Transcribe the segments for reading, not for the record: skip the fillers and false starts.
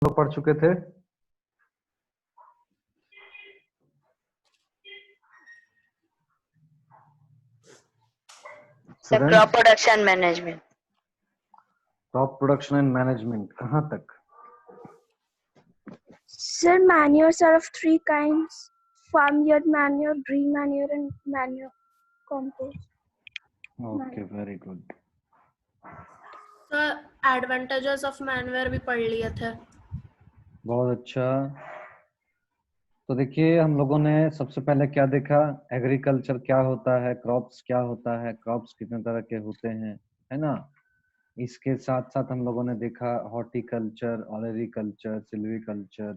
लोग पढ़ चुके थे। Sir crop production management. Crop production and management कहाँ तक? Sir, manures are of three kinds: farmyard manure, green manure, and manure compost. Okay, very good. Sir advantages of manure भी पढ़ लिए थे। बहुत अच्छा। तो देखिए, हम लोगों ने सबसे पहले क्या देखा, एग्रीकल्चर क्या होता है, क्रॉप्स क्या होता है, क्रॉप्स कितने तरह के होते हैं, है ना। इसके साथ साथ हम लोगों ने देखा हॉर्टिकल्चर, ऑलरिकल्चर, सिल्वीकल्चर,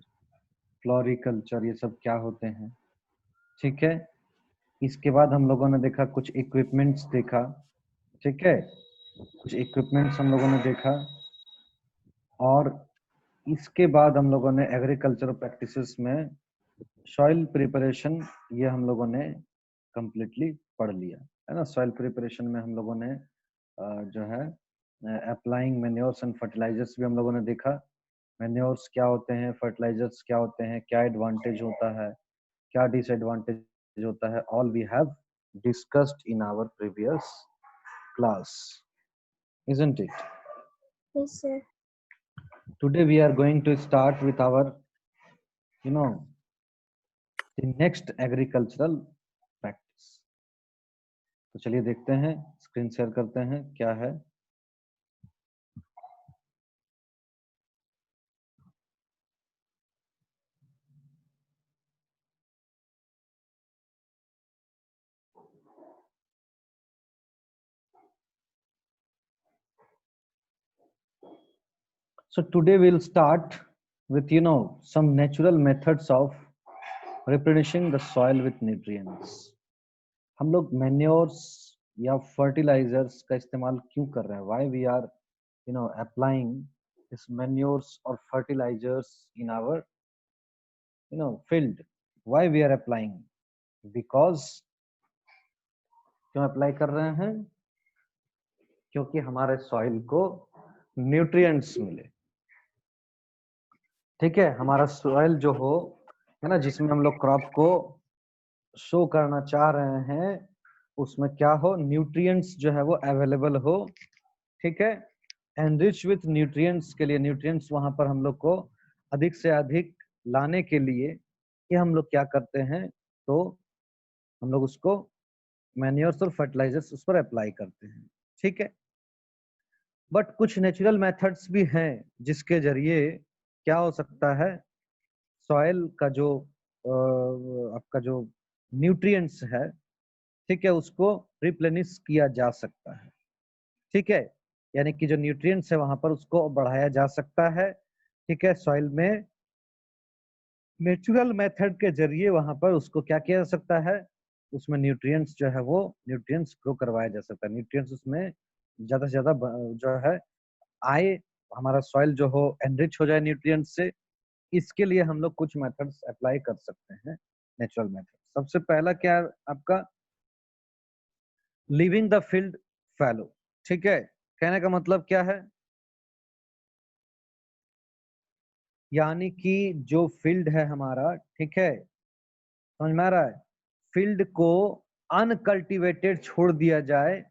फ्लोरिकल्चर, ये सब क्या होते हैं। ठीक है। इसके बाद हम लोगों ने देखा कुछ इक्विपमेंट्स देखा। ठीक है, कुछ इक्विपमेंट्स हम लोगों ने देखा। और इसके बाद हम लोगों ने एग्रीकल्चरल प्रैक्टिसेस में सॉइल प्रिपरेशन, ये हम लोगों ने कंप्लीटली पढ़ लिया, है ना। सॉइल प्रिपरेशन में हम लोगों ने जो है अप्लाइंग मैन्योर्स एंड फर्टिलाइजर्स भी हम लोगों ने देखा। मैन्योर्स क्या होते हैं, फर्टिलाइजर्स क्या होते हैं, क्या एडवांटेज होता है, क्या डिसएडवांटेज होता है, all we have discussed in our previous class, isn't it? Yes, sir. Today we are going to start with our, the next agricultural practice. तो चलिए देखते हैं, स्क्रीन शेयर करते हैं क्या है। So today we'll start with some natural methods of replenishing the soil with nutrients. हम लोग मैन्योर्स या फर्टिलाइजर्स का इस्तेमाल क्यों कर रहे हैं? Why we are applying this manures or fertilizers in our field? Why we are applying? Because क्यों अप्लाई कर रहे हैं? क्योंकि हमारे सॉइल को न्यूट्रिएंट्स मिले। ठीक है, हमारा सॉइल जो हो, है ना, जिसमें हम लोग क्रॉप को शो करना चाह रहे हैं, उसमें क्या हो, न्यूट्रिएंट्स जो है वो अवेलेबल हो। ठीक है, एनरिच विथ न्यूट्रिएंट्स के लिए, न्यूट्रिएंट्स वहां पर हम लोग को अधिक से अधिक लाने के लिए ये हम लोग क्या करते हैं, तो हम लोग उसको मैन्योर्स और फर्टिलाइजर्स उस पर अप्लाई करते हैं। ठीक है, बट कुछ नेचुरल मेथड्स भी हैं जिसके जरिए क्या हो सकता है, सॉइल का जो आपका जो न्यूट्रिएंट्स है, ठीक है, उसको रिप्लेनिश किया जा सकता है। ठीक है, यानी कि जो न्यूट्रिएंट्स है वहां पर उसको बढ़ाया जा सकता है। ठीक है, सॉइल में नेचुरल मेथड के जरिए वहां पर उसको क्या किया जा सकता है, उसमें न्यूट्रिएंट्स जो है वो न्यूट्रिएंट्स ग्रो करवाया जा सकता है। न्यूट्रिएंट्स उसमें ज्यादा से ज्यादा जो है आए, हमारा सॉइल जो हो एनरिच हो जाए न्यूट्रिएंट्स से। इसके लिए हम लोग कुछ मेथड्स अप्लाई कर सकते हैं, नेचुरल मेथड। सबसे पहला क्या है आपका, लीविंग द फील्ड फैलो। ठीक है, कहने का मतलब क्या है, यानी कि जो फील्ड है हमारा, ठीक है, समझ में आ रहा है, फील्ड को अनकल्टिवेटेड छोड़ दिया जाए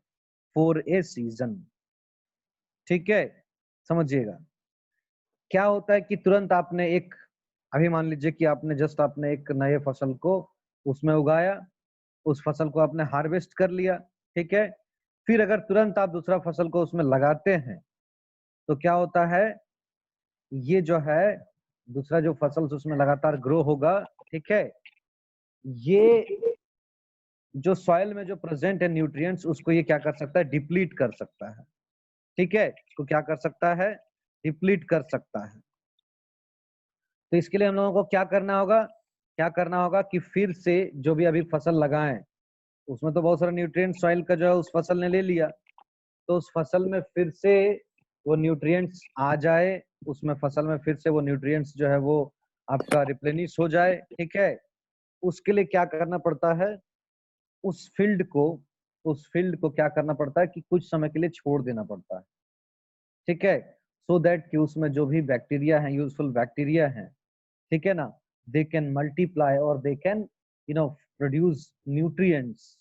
फॉर ए सीजन। ठीक है, समझिएगा क्या होता है कि तुरंत आपने एक, अभी मान लीजिए कि आपने जस्ट आपने एक नए फसल को उसमें उगाया, उस फसल को आपने हार्वेस्ट कर लिया। ठीक है, फिर अगर तुरंत आप दूसरा फसल को उसमें लगाते हैं तो क्या होता है, ये जो है दूसरा जो फसल उसमें लगातार ग्रो होगा। ठीक है, ये जो सॉइल में जो प्रेजेंट है न्यूट्रिएंट्स, उसको ये क्या कर सकता है, डिप्लीट कर सकता है। ठीक है, इसको क्या कर सकता है, डिप्लीट कर सकता है। तो इसके लिए हम लोगों को क्या करना होगा, क्या करना होगा कि फिर से जो भी अभी फसल लगाएं, उसमें तो बहुत सारा न्यूट्रिएंट सॉइल का जो है उस फसल ने ले लिया, तो उस फसल में फिर से वो न्यूट्रिएंट्स आ जाए, उसमें फसल में फिर से वो न्यूट्रिएंट्स जो है वो आपका रिप्लेनिश हो जाए। ठीक है, उसके लिए क्या करना पड़ता है, उस फील्ड को क्या करना पड़ता है कि कुछ समय के लिए छोड़ देना पड़ता है। ठीक है, सो दैट कि उसमें जो भी बैक्टीरिया हैं, यूजफुल बैक्टीरिया हैं, ठीक है ना, दे कैन मल्टीप्लाई और दे कैन प्रोड्यूस न्यूट्रिएंट्स।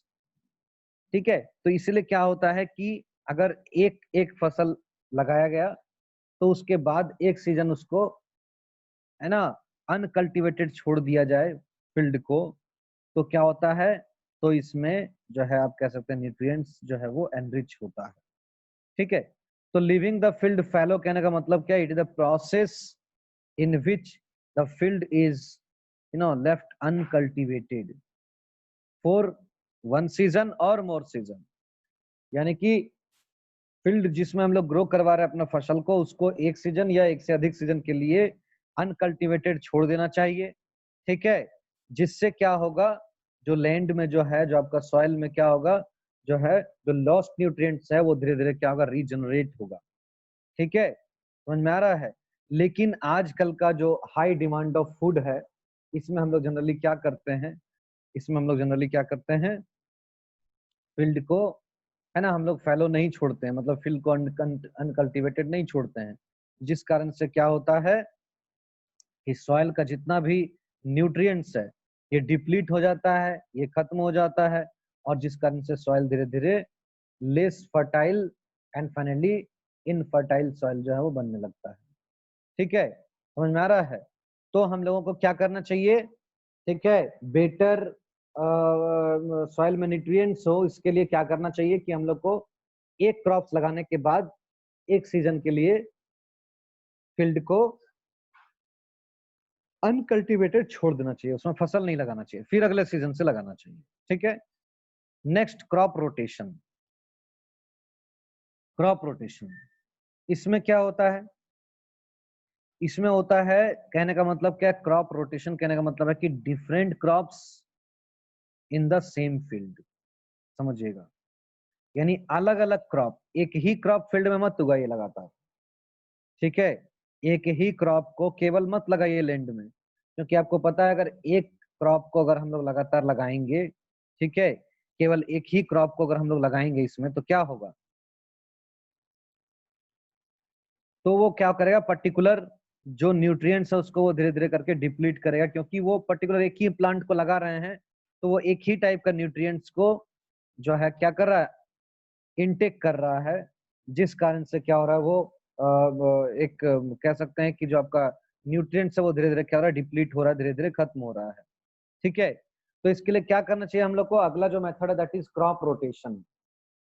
ठीक है, तो इसलिए क्या होता है कि अगर एक एक फसल लगाया गया तो उसके बाद एक सीजन उसको, है ना, अनकल्टिवेटेड छोड़ दिया जाए फील्ड को, तो क्या होता है, तो इसमें जो है आप कह सकते हैं न्यूट्रिएंट्स जो है वो एनरिच होता है। ठीक है, तो लिविंग द फील्ड फैलो कहने का मतलब क्या है, it is the process in which the field is left uncultivated for one season और मोर सीजन। यानी कि फील्ड जिसमें हम लोग ग्रो करवा रहे हैं अपना फसल को, उसको एक सीजन या एक से अधिक सीजन के लिए अनकल्टिवेटेड छोड़ देना चाहिए। ठीक है, जिससे क्या होगा, जो लैंड में जो है, जो आपका सॉइल में क्या होगा, जो है जो लॉस्ट न्यूट्रिएंट्स है वो धीरे धीरे क्या होगा, रीजनरेट होगा। ठीक है, समझ में आ रहा है। लेकिन आजकल का जो हाई डिमांड ऑफ फूड है, इसमें हम लोग जनरली क्या करते हैं, इसमें हम लोग जनरली क्या करते हैं, फील्ड को, है ना, हम लोग फैलो नहीं छोड़ते हैं, मतलब फील्ड को अनकल्टिवेटेड नहीं छोड़ते हैं, जिस कारण से क्या होता है कि सॉइल का जितना भी न्यूट्रिएंट्स है ये डिप्लीट हो जाता है, ये खत्म हो जाता है, और जिस कारण से सॉइल धीरे धीरे less fertile and finally infertile soil जो है वो बनने लगता है। ठीक है, समझ में आ रहा है। तो हम लोगों को क्या करना चाहिए, ठीक है, बेटर सॉइल में न्यूट्रिएंट्स हो, इसके लिए क्या करना चाहिए कि हम लोग को एक क्रॉप्स लगाने के बाद एक सीजन के लिए फील्ड को अनकल्टिवेटेड छोड़ देना चाहिए, उसमें फसल नहीं लगाना चाहिए, फिर अगले सीजन से लगाना चाहिए। ठीक है, next crop rotation. Crop rotation इसमें क्या होता है, इसमें होता है, कहने का मतलब क्या है, क्रॉप रोटेशन कहने का मतलब है कि different crops in the same field, समझिएगा। यानी अलग अलग क्रॉप, एक ही क्रॉप फील्ड में मत उगाइए लगातार। ठीक है, एक ही क्रॉप को केवल मत लगाइए लैंड में, क्योंकि आपको पता है अगर एक क्रॉप को अगर हम लोग लगातार लगाएंगे, ठीक है, केवल एक ही क्रॉप को अगर हम लोग लगाएंगे इसमें, तो क्या होगा, तो वो क्या करेगा, पर्टिकुलर जो न्यूट्रिएंट्स है उसको वो धीरे धीरे करके डिप्लीट करेगा, क्योंकि वो पर्टिकुलर एक ही प्लांट को लगा रहे हैं, तो वो एक ही टाइप का न्यूट्रिएंट्स को जो है क्या कर रहा है, इनटेक कर रहा है, जिस कारण से क्या हो रहा है, वो एक कह सकते हैं कि जो आपका न्यूट्रिएंट्स है वो धीरे धीरे क्या हो रहा है, डिप्लीट हो रहा है, धीरे धीरे खत्म हो रहा है। ठीक है, तो इसके लिए क्या करना चाहिए हम लोग को, अगला जो मेथड है दैट इज क्रॉप रोटेशन।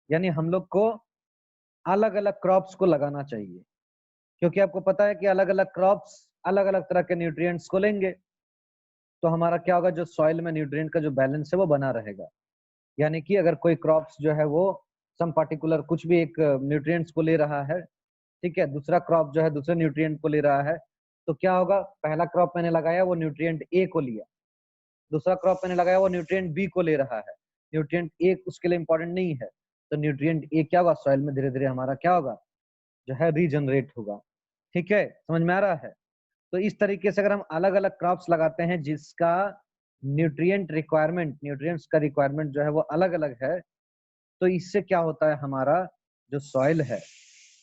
यानी हम लोग को अलग अलग क्रॉप्स को लगाना चाहिए, क्योंकि आपको पता है कि अलग अलग क्रॉप्स अलग अलग तरह के न्यूट्रिएंट्स को लेंगे, तो हमारा क्या होगा, जो सॉइल में न्यूट्रिएंट का जो बैलेंस है वो बना रहेगा। यानी कि अगर कोई क्रॉप्स जो है वो सम पर्टिकुलर कुछ भी एक न्यूट्रिएंट्स को ले रहा है, ठीक है, दूसरा क्रॉप जो है दूसरे न्यूट्रिएंट को ले रहा है, तो क्या होगा, पहला क्रॉप मैंने लगाया वो न्यूट्रिएंट ए को लिया, दूसरा क्रॉप मैंने लगाया वो न्यूट्रिएंट बी को ले रहा है, न्यूट्रिएंट ए उसके लिए इंपॉर्टेंट नहीं है, तो न्यूट्रिएंट ए क्या होगा, सॉइल में धीरे धीरे हमारा क्या होगा, जो है रीजनरेट होगा। ठीक है, समझ में आ रहा है। तो इस तरीके से अगर हम अलग अलग क्रॉप्स लगाते हैं जिसका न्यूट्रिएंट रिक्वायरमेंट, न्यूट्रिएंट्स का रिक्वायरमेंट जो है वो अलग अलग है, तो इससे क्या होता है, हमारा जो सॉइल है,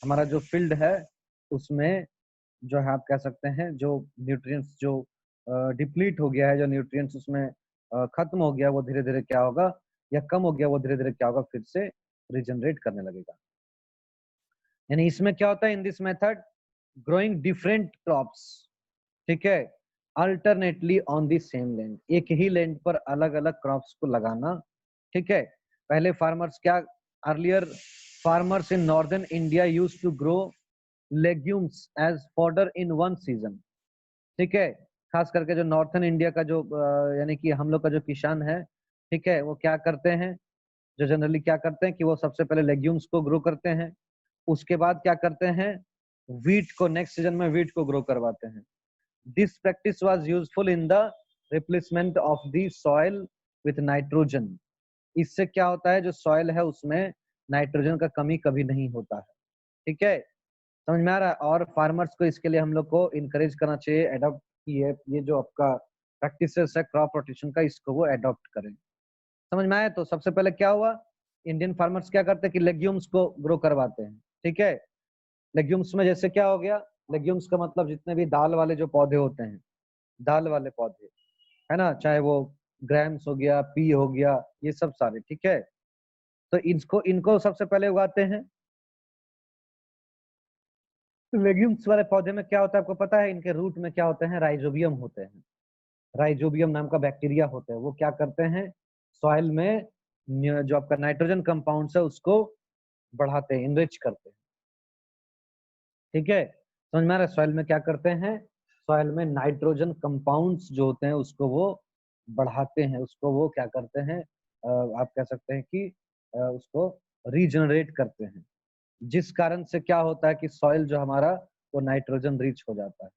हमारा जो फील्ड है, उसमें जो है आप कह सकते हैं जो न्यूट्रिएंट्स जो डिप्लीट हो गया है, जो न्यूट्रिएंट्स उसमें खत्म हो गया, वो धीरे धीरे क्या होगा, या कम हो गया, वो धीरे धीरे क्या होगा, फिर से रिजनरेट करने लगेगा। यानी इसमें क्या होता है, in this method growing different crops, ठीक है, alternately on the same land, एक ही लैंड पर अलग अलग क्रॉप्स को लगाना। ठीक है, पहले फार्मर्स क्या, earlier farmers in northern India used to grow legumes as fodder in one season. ठीक है, खास करके जो नॉर्थन इंडिया का जो यानी कि हम लोग का जो किसान है, ठीक है, वो क्या करते हैं, जो जनरली क्या करते हैं कि वो सबसे पहले लेग्यूम्स को ग्रो करते हैं, उसके बाद क्या करते हैं, वीट को, नेक्स्ट सीजन में वीट को ग्रो करवाते हैं। This practice was useful in the replacement of the soil with nitrogen. इससे क्या होता है, जो सॉइल है उसमें नाइट्रोजन का कमी कभी नहीं होता है। ठीक है, समझ में आ रहा है। और फार्मर्स को इसके लिए हम लोग को इनकरेज करना चाहिए, एडॉप्ट की है ये जो आपका प्रैक्टिसेस है क्रॉप रोटेशन का, इसको वो एडॉप्ट करें। समझ में आया। तो सबसे पहले क्या हुआ, इंडियन फार्मर्स क्या करते हैं कि लेग्यूम्स को ग्रो करवाते हैं। ठीक है, लेग्यूम्स में जैसे क्या हो गया, लेग्यूम्स का मतलब जितने भी दाल वाले जो पौधे होते हैं, दाल वाले पौधे है ना, चाहे वो ग्रैम्स हो गया, पी हो गया, ये सब सारे, ठीक है। तो इनको इनको सबसे पहले उगाते हैं। लेग्यूम्स वाले पौधे में क्या होता है आपको पता है, इनके रूट में क्या होते हैं, राइजोबियम होते हैं। राइजोबियम नाम का बैक्टीरिया होता है, वो क्या करते हैं, सॉइल में जो आपका नाइट्रोजन कंपाउंड्स है उसको बढ़ाते हैं, इनरिच करते हैं, ठीक है। समझ में आ रहा है, सॉइल में क्या करते हैं, सॉइल में नाइट्रोजन कंपाउंड्स जो होते हैं उसको वो बढ़ाते हैं, उसको वो क्या करते हैं, आप कह सकते हैं कि उसको रीजनरेट करते हैं, जिस कारण से क्या होता है कि सॉइल जो हमारा वो नाइट्रोजन रिच हो जाता है।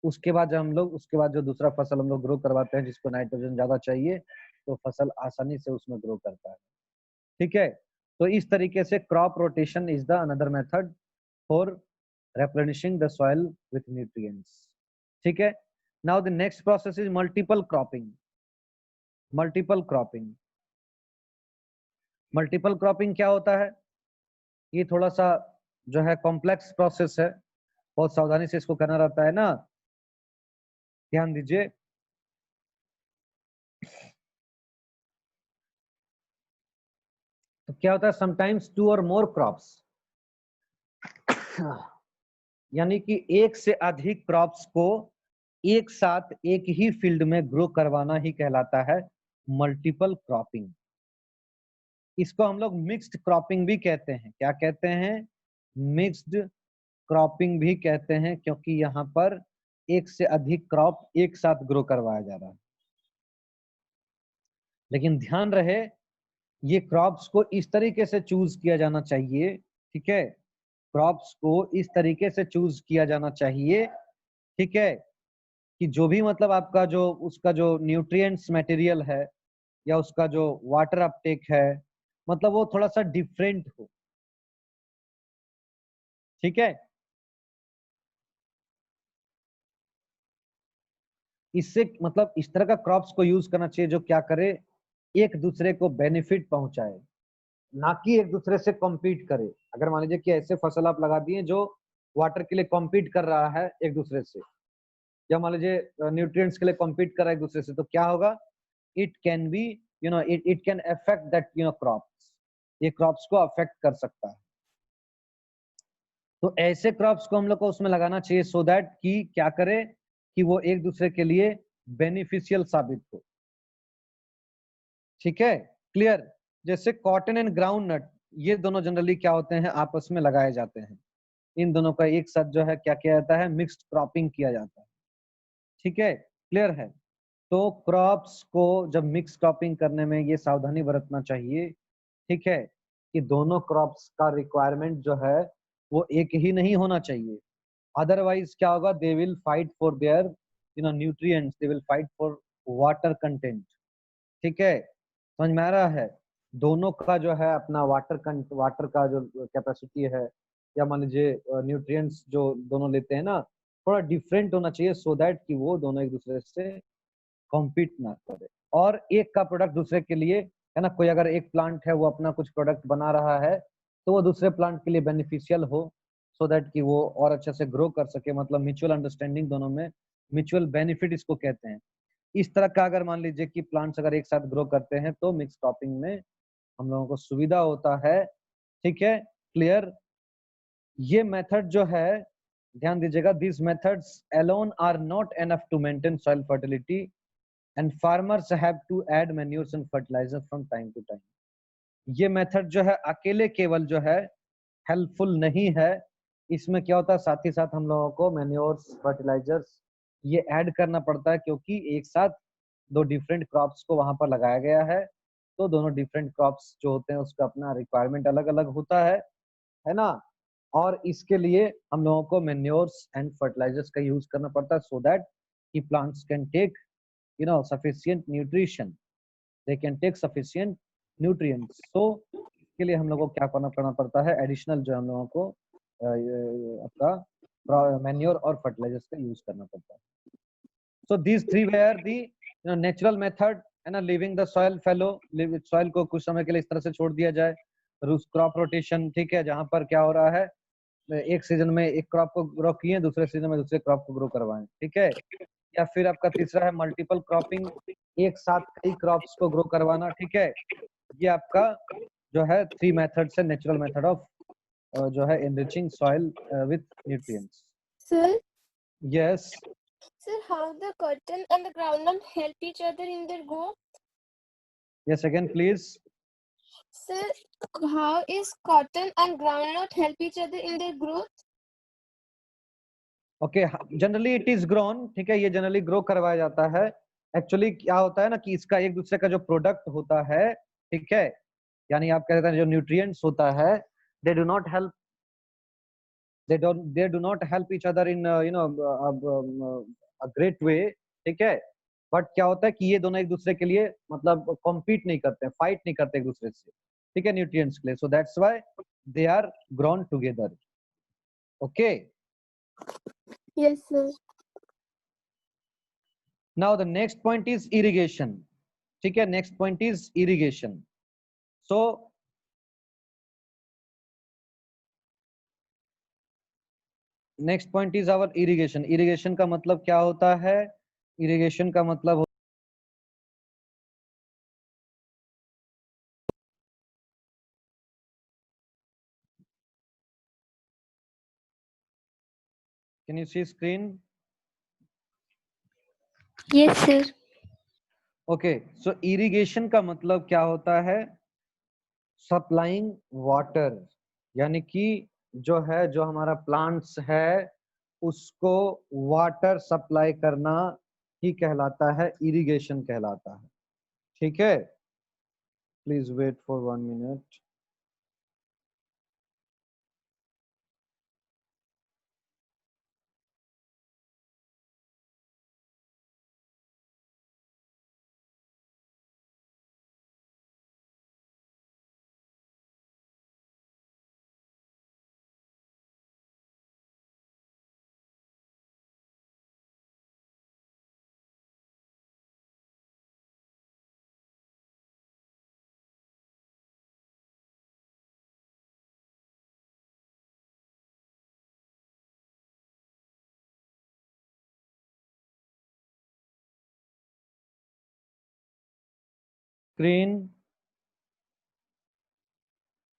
उसके बाद जब हम लोग उसके बाद जो दूसरा फसल हम लोग ग्रो करवाते हैं जिसको नाइट्रोजन ज्यादा चाहिए, तो फसल आसानी से उसमें ग्रो करता है, ठीक है। तो इस तरीके से crop rotation is the another method for replenishing the soil with nutrients, ठीक है। now the next process is multiple cropping। multiple cropping, multiple cropping क्या होता है, ये थोड़ा सा जो है कॉम्प्लेक्स प्रोसेस है, बहुत सावधानी से इसको करना रहता है ना, ध्यान दीजिए। तो क्या होता है, समटाइम्स 2 और मोर क्रॉप्स, यानी कि एक से अधिक क्रॉप्स को एक साथ एक ही फील्ड में ग्रो करवाना ही कहलाता है मल्टीपल क्रॉपिंग। इसको हम लोग मिक्स्ड क्रॉपिंग भी कहते हैं। क्या कहते हैं, मिक्स्ड क्रॉपिंग भी कहते हैं, क्योंकि यहाँ पर एक से अधिक क्रॉप एक साथ ग्रो करवाया जा रहा है। लेकिन ध्यान रहे, ये क्रॉप्स को इस तरीके से चूज किया जाना चाहिए, ठीक है, क्रॉप्स को इस तरीके से चूज किया जाना चाहिए, ठीक है, कि जो भी मतलब आपका जो उसका जो न्यूट्रिएंट्स मटेरियल है या उसका जो वाटर अपटेक है, मतलब वो थोड़ा सा डिफरेंट हो, ठीक है। इससे मतलब इस तरह का क्रॉप्स को यूज करना चाहिए जो क्या करे, एक दूसरे को बेनिफिट पहुंचाए, ना कि एक दूसरे से कॉम्पीट करे। अगर मान लीजिए कि ऐसे फसल आप लगा दिए जो वाटर के लिए कॉम्पीट कर रहा है एक दूसरे से, या मान लीजिए न्यूट्रिएंट्स के लिए कॉम्पीट कर रहा है एक दूसरे से, तो क्या होगा, it can B it can affect that crops, ये क्रॉप्स को अफेक्ट कर सकता है। तो ऐसे क्रॉप्स को हम लोग को उसमें लगाना चाहिए सो दैट कि क्या करे कि वो एक दूसरे के लिए बेनिफिशियल साबित हो, ठीक है, क्लियर। जैसे कॉटन एंड ग्राउंड नट, ये दोनों जनरली क्या होते हैं, आपस में लगाए जाते हैं, इन दोनों का एक साथ जो है क्या किया जाता है, मिक्स्ड क्रॉपिंग किया जाता है, ठीक है, क्लियर है। तो क्रॉप्स को जब मिक्स क्रॉपिंग करने में ये सावधानी बरतना चाहिए, ठीक है, कि दोनों क्रॉप्स का रिक्वायरमेंट जो है वो एक ही नहीं होना चाहिए, अदरवाइज क्या होगा, they will fight for their nutrients, they will fight for water content, ठीक है, समझ में आ रहा है। दोनों का जो है अपना वाटर का जो कैपेसिटी है, या मान लीजिए न्यूट्रिएंट्स जो दोनों लेते हैं ना, थोड़ा डिफरेंट होना चाहिए सो दैट कि वो दोनों एक दूसरे से कॉम्पीट ना करे, और एक का प्रोडक्ट दूसरे के लिए, है ना, कोई अगर एक प्लांट है वो अपना कुछ प्रोडक्ट बना रहा है तो वो दूसरे प्लांट के लिए बेनिफिशियल हो, सो दैट कि वो और अच्छे से ग्रो कर सके, मतलब म्यूचुअल अंडरस्टैंडिंग दोनों में, म्यूचुअल बेनिफिट इसको कहते हैं। इस तरह का अगर मान लीजिए कि प्लांट्स अगर एक साथ ग्रो करते हैं तो मिक्स क्रॉपिंग में हम लोगों को सुविधा होता है, ठीक है, क्लियर। ये मेथड जो है, ध्यान दीजिएगा, this methods alone are not enough to maintain soil fertility and farmers have to add manures and fertiliser from time to time. ये मेथड जो है अकेले केवल जो है हेल्पफुल नहीं है, इसमें क्या होता है, साथ ही साथ हम लोगों को मैन्योर्स, फर्टिलाइजर्स ये ऐड करना पड़ता है, क्योंकि एक साथ दो डिफरेंट क्रॉप्स को वहां पर लगाया गया है, तो दोनों डिफरेंट क्रॉप्स जो होते हैं उसका अपना रिक्वायरमेंट अलग अलग होता है ना। और इसके लिए हम लोगों को मैन्योर्स एंड फर्टिलाइजर्स का यूज करना पड़ता है सो दैट कि plants can take sufficient nutrition, they can take sufficient nutrients. तो इसके लिए हम लोगों को क्या करना पड़ता है, एडिशनल जो हम लोगों को आपका मैन्योर और फर्टिलाइजर्स का यूज करना पड़ता है। So these three were the natural method, है ना, leaving the soil fallow, soil को कुछ समय के लिए इस तरह से छोड़ दिया जाए, क्रॉप रोटेशन, ठीक है, जहां पर क्या हो रहा है एक सीजन में एक क्रॉप को ग्रो किए, दूसरे सीजन में दूसरे क्रॉप को ग्रो करवाएं, ठीक है। या फिर आपका तीसरा है मल्टीपल क्रॉपिंग, एक साथ कई क्रॉप्स को ग्रो करवाना, ठीक है। ये आपका जो है 3 मेथड्स है, नेचुरल मेथड ऑफ जो है enriching soil with nutrients. Sir, yes, sir, how the cotton and the groundnut help each other in their growth? Yes again please. Sir, how is cotton and groundnut help each other in their growth? Okay, generally it is grown, ठीक है, ये generally grow करवाया जाता है। Actually क्या होता है ना कि इसका एक दूसरे का जो प्रोडक्ट होता है, ठीक है, यानी आप कहते हैं जो न्यूट्रिएंट्स होता है, they do not help, they do not help each other in a great way, ठीक है। बट क्या होता है कि ये दोनों एक दूसरे के लिए मतलब कॉम्पीट नहीं करते हैं, फाइट नहीं करते एक दूसरे से, ठीक है, न्यूट्रिएंट्स के लिए। So that's why they are grown together. Okay, Yes, sir. Now the next point is irrigation, ठीक है, next point is irrigation. So next point is our irrigation. Irrigation का मतलब क्या होता है? इरिगेशन का मतलब can you see screen? Yes, sir. Okay, so irrigation का मतलब क्या होता है? सप्लाइंग वाटर, यानी कि जो है, जो हमारा प्लांट्स है उसको वाटर सप्लाई करना ही कहलाता है, इरिगेशन कहलाता है, ठीक है। Please wait for 1 minute. Screen,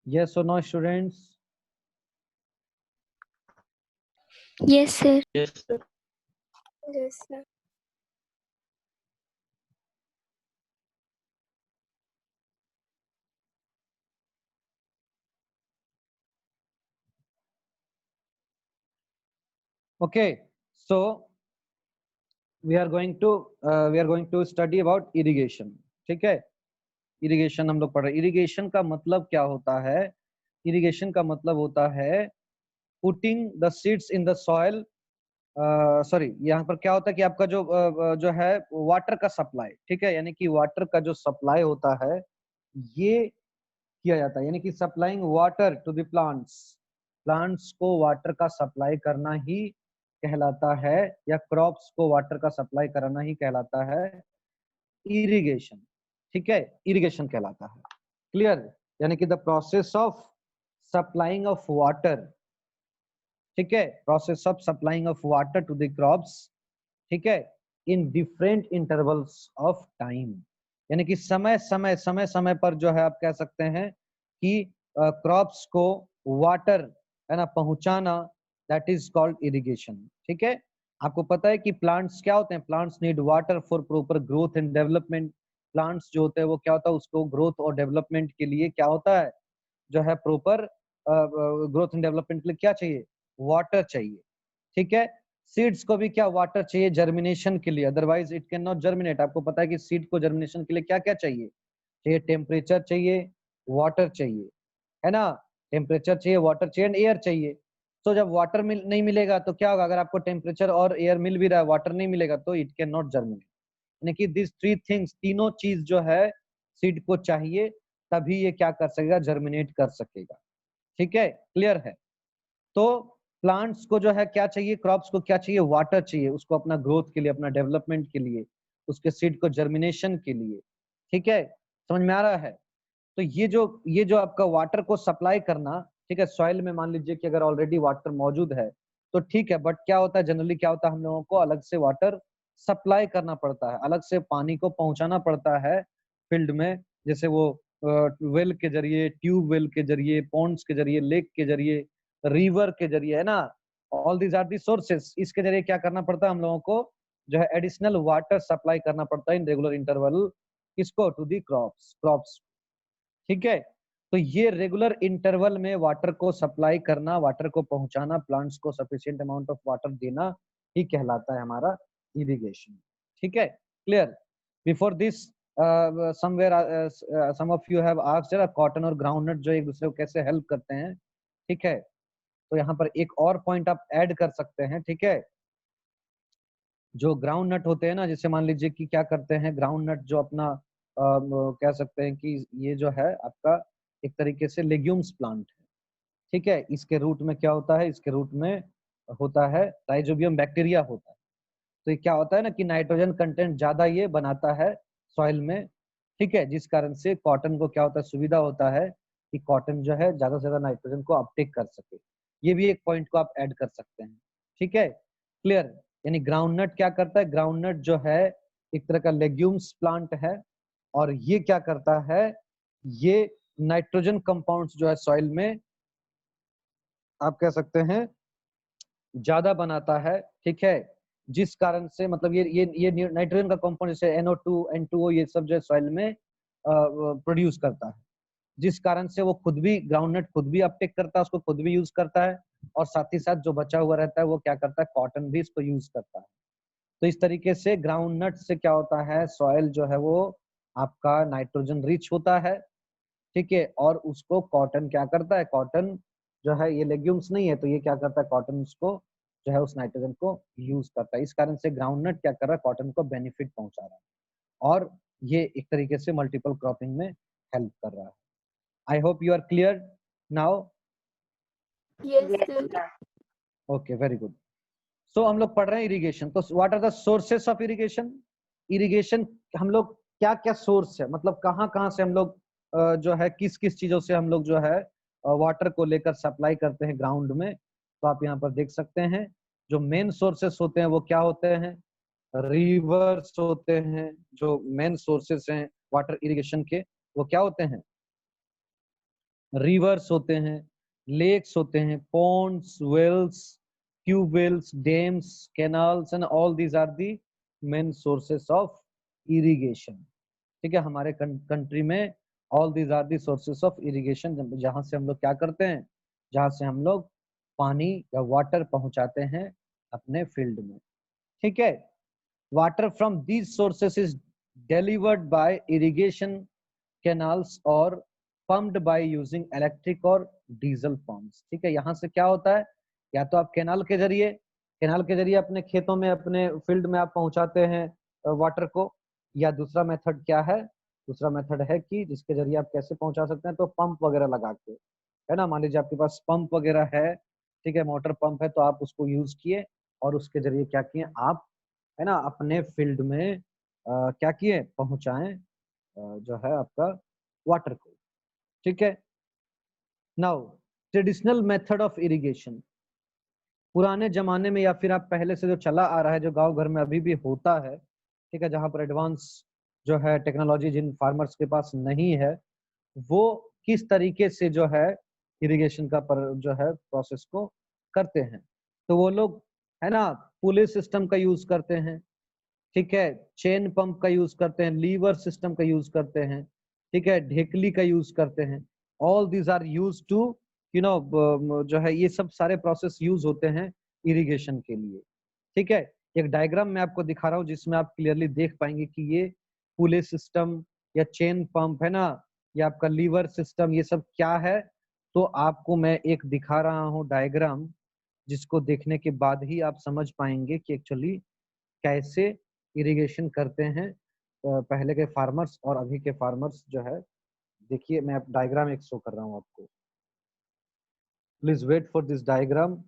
yes or no students? Yes, sir. Yes, sir. Yes, sir. Okay, so we are going to study about irrigation, ठीक है। इरिगेशन हम लोग पढ़ रहे हैं। इरिगेशन का मतलब क्या होता है? इरिगेशन का मतलब होता है putting the seeds in the soil. Sorry, यहाँ पर क्या होता है कि आपका जो है वाटर का सप्लाई, ठीक है, यानी कि वाटर का जो सप्लाई होता है ये किया जाता है, यानी कि supplying water to the plants. Plants को वाटर का सप्लाई करना ही कहलाता है, या क्रॉप्स को वाटर का सप्लाई कराना ही कहलाता है इरिगेशन, ठीक है, इरिगेशन कहलाता है। क्लियर? यानी कि the process of supplying of water, ठीक है, process of supplying of water to the crops, ठीक है, in different intervals of time, यानी कि समय समय पर जो है आप कह सकते हैं कि क्रॉप्स को वाटर है ना पहुंचाना, दैट इज कॉल्ड इरिगेशन, ठीक है। आपको पता है कि प्लांट्स क्या होते हैं? Plants need water for proper growth and development. Plants जो होते हैं वो क्या होता है, उसको ग्रोथ और डेवलपमेंट के लिए क्या होता है, जो है प्रॉपर ग्रोथ एंड डेवलपमेंट के लिए क्या चाहिए? वाटर चाहिए, ठीक है। सीड्स को भी क्या वाटर चाहिए जर्मिनेशन के लिए, otherwise it can not germinate. आपको पता है कि सीड को जर्मिनेशन के लिए क्या क्या चाहिए? चाहिए टेम्परेचर चाहिए, वाटर चाहिए, है ना, टेम्परेचर चाहिए, वाटर चाहिए एंड एयर चाहिए। तो जब वाटर नहीं मिलेगा तो क्या होगा? अगर आपको टेम्परेचर और एयर मिल भी रहा है, वाटर नहीं मिलेगा तो इट कैन नॉट जर्मिनेट। यानी कि दिस थ्री थिंग्स, तीनों चीज जो है सीड को चाहिए, तभी ये क्या कर सकेगा? जर्मिनेट कर सकेगा, ठीक है। क्लियर है? तो प्लांट्स को जो है क्या चाहिए, क्रॉप्स को क्या चाहिए? वाटर चाहिए, उसको अपना ग्रोथ के लिए, अपना डेवलपमेंट के लिए, उसके सीड को जर्मिनेशन के लिए, ठीक है। समझ में आ रहा है? तो ये जो आपका वाटर को सप्लाई करना, ठीक है, सॉइल में मान लीजिए कि अगर ऑलरेडी वाटर मौजूद है तो ठीक है, बट क्या होता है जनरली, क्या होता है, हम लोगों को अलग से वाटर सप्लाई करना पड़ता है, अलग से पानी को पहुंचाना पड़ता है फील्ड में, जैसे वो वेल के जरिए, ट्यूब वेल के जरिए, पॉन्ड्स के जरिए, लेक के जरिए, रिवर के जरिए, है ना, all these are the sources. इसके जरिए क्या करना पड़ता है हम लोगों को, जो है एडिशनल वाटर सप्लाई करना पड़ता है इन रेगुलर इंटरवल, किसको, टू दी क्रॉप्स। ठीक है, तो ये रेगुलर इंटरवल में वाटर को सप्लाई करना, वाटर को पहुंचाना, प्लांट्स को सफिशिएंट अमाउंट ऑफ वाटर देना ही कहलाता है हमारा इरिगेशन। ठीक है, clear. Before this somewhere some of you have asked cotton और ग्राउंडनट जो एक दूसरे को कैसे हेल्प करते हैं। ठीक है, तो यहाँ पर एक और पॉइंट आप ऐड कर सकते हैं। ठीक है, जो ग्राउंड नट होते हैं ना, जैसे मान लीजिए कि क्या करते हैं ग्राउंड नट, जो अपना कह सकते हैं कि ये जो है आपका एक तरीके से लेग्यूम्स प्लांट है। ठीक है, इसके रूट में क्या होता है, इसके रूट में होता है राइजोबियम बैक्टीरिया होता है। तो ये क्या होता है ना कि नाइट्रोजन कंटेंट ज्यादा ये बनाता है सॉइल में। ठीक है, जिस कारण से कॉटन को क्या होता है, सुविधा होता है कि कॉटन जो है ज्यादा से ज्यादा नाइट्रोजन को अपटेक कर सके। ये भी एक पॉइंट को आप ऐड कर सकते हैं। ठीक है, क्लियर। यानी ग्राउंडनट क्या करता है, ग्राउंडनट जो है एक तरह का लेग्यूम्स प्लांट है, और ये क्या करता है, ये नाइट्रोजन कंपाउंड्स जो है सॉइल में आप कह सकते हैं ज्यादा बनाता है। ठीक है, जिस कारण से मतलब ये नाइट्रोजन का कंपाउंड जैसे NO2 N2O ये सब जो है सॉइल में प्रोड्यूस करता है, जिस कारण से वो खुद भी, ग्राउंडनट खुद भी अपटेक करता है, उसको खुद भी यूज करता है, और साथ ही साथ जो बचा हुआ रहता है वो क्या करता है, कॉटन भी इसको यूज करता है। तो इस तरीके से ग्राउंडनट से क्या होता है, सॉइल जो है वो आपका नाइट्रोजन रिच होता है। ठीक है, और उसको कॉटन क्या करता है, कॉटन जो है ये लेग्यूम्स नहीं है, तो ये क्या करता है, कॉटन उसको जो है उस नाइट्रोजन को यूज करता है। इस कारण से ग्राउंडनट क्या कर रहा है, कॉटन को बेनिफिट पहुंचा रहा है, और ये एक तरीके से मल्टीपल क्रॉपिंग में हेल्प कर रहा है। I hope you are clear now. Yes, Yes, sir. sir. Okay, very good. So हम लोग पढ़ रहे हैं इरिगेशन, तो what are the sources of irrigation. Irrigation हम लोग क्या क्या सोर्स है, मतलब कहाँ कहाँ से हम लोग जो है किस किस चीजों से हम लोग जो है वाटर को लेकर सप्लाई करते हैं ग्राउंड में। तो आप यहाँ पर देख सकते हैं जो मेन सोर्सेस होते हैं वो क्या होते हैं, रिवर्स होते हैं। जो मेन सोर्सेस हैं वाटर इरिगेशन के वो क्या होते हैं, रिवर्स होते हैं, लेक्स होते हैं, ponds, wells, tube wells, dams, canals, and all these are the main sources of irrigation. ठीक है, हमारे कंट्री में all these are the sources of irrigation, जहां से हम लोग क्या करते हैं, जहां से हम लोग पानी या वाटर पहुंचाते हैं अपने फील्ड में। ठीक है, water from these sources is delivered by irrigation canals और पम्प्ड बाय यूजिंग इलेक्ट्रिक और डीजल पंप्स। ठीक है, यहाँ से क्या होता है, या तो आप कैनाल के जरिए अपने खेतों में, अपने फील्ड में आप पहुंचाते हैं वाटर को, या दूसरा मेथड क्या है, दूसरा मेथड है कि जिसके जरिए आप कैसे पहुंचा सकते हैं, तो पंप वगैरह लगा के, है ना, मान लीजिए आपके पास पंप वगैरह है। ठीक है, मोटर पंप है, तो आप उसको यूज किए और उसके जरिए क्या किए आप, है ना, अपने फील्ड में क्या किए, पहुंचाएं जो है आपका वाटर को। ठीक है, now traditional method of irrigation, पुराने जमाने में या फिर आप पहले से जो चला आ रहा है, जो गांव घर में अभी भी होता है। ठीक है, जहां पर एडवांस जो है टेक्नोलॉजी जिन फार्मर्स के पास नहीं है, वो किस तरीके से जो है इरिगेशन का जो है प्रोसेस को करते हैं। तो वो लोग, है ना, पुली सिस्टम का यूज करते हैं। ठीक है, चेन पंप का यूज करते हैं, लीवर सिस्टम का यूज करते हैं। ठीक है, ढेकली का यूज करते हैं। All these are use to जो है ये सब सारे प्रोसेस यूज होते हैं इरिगेशन के लिए। ठीक है, एक डायग्राम मैं आपको दिखा रहा हूँ जिसमें आप क्लियरली देख पाएंगे कि ये पुले सिस्टम या चेन पंप है ना, या आपका लीवर सिस्टम, ये सब क्या है। तो आपको मैं एक दिखा रहा हूँ डायग्राम, जिसको देखने के बाद ही आप समझ पाएंगे कि एक्चुअली कैसे इरिगेशन करते हैं पहले के फार्मर्स और अभी के फार्मर्स जो है। देखिए, मैं डायग्राम एक शो कर रहा हूँ आपको, please wait for this diagram.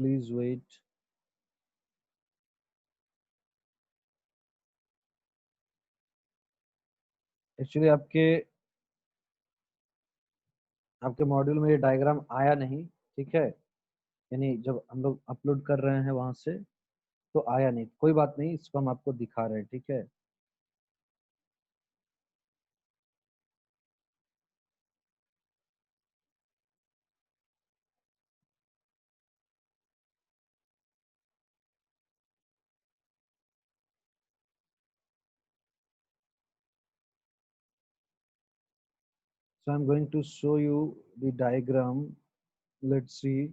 Please wait. Actually आपके मॉड्यूल में ये डायग्राम आया नहीं, ठीक है, यानी जब हम लोग अपलोड कर रहे हैं वहां से तो आया नहीं, कोई बात नहीं, इसको हम आपको दिखा रहे हैं, ठीक है। So I'm going to show you the diagram. Let's see.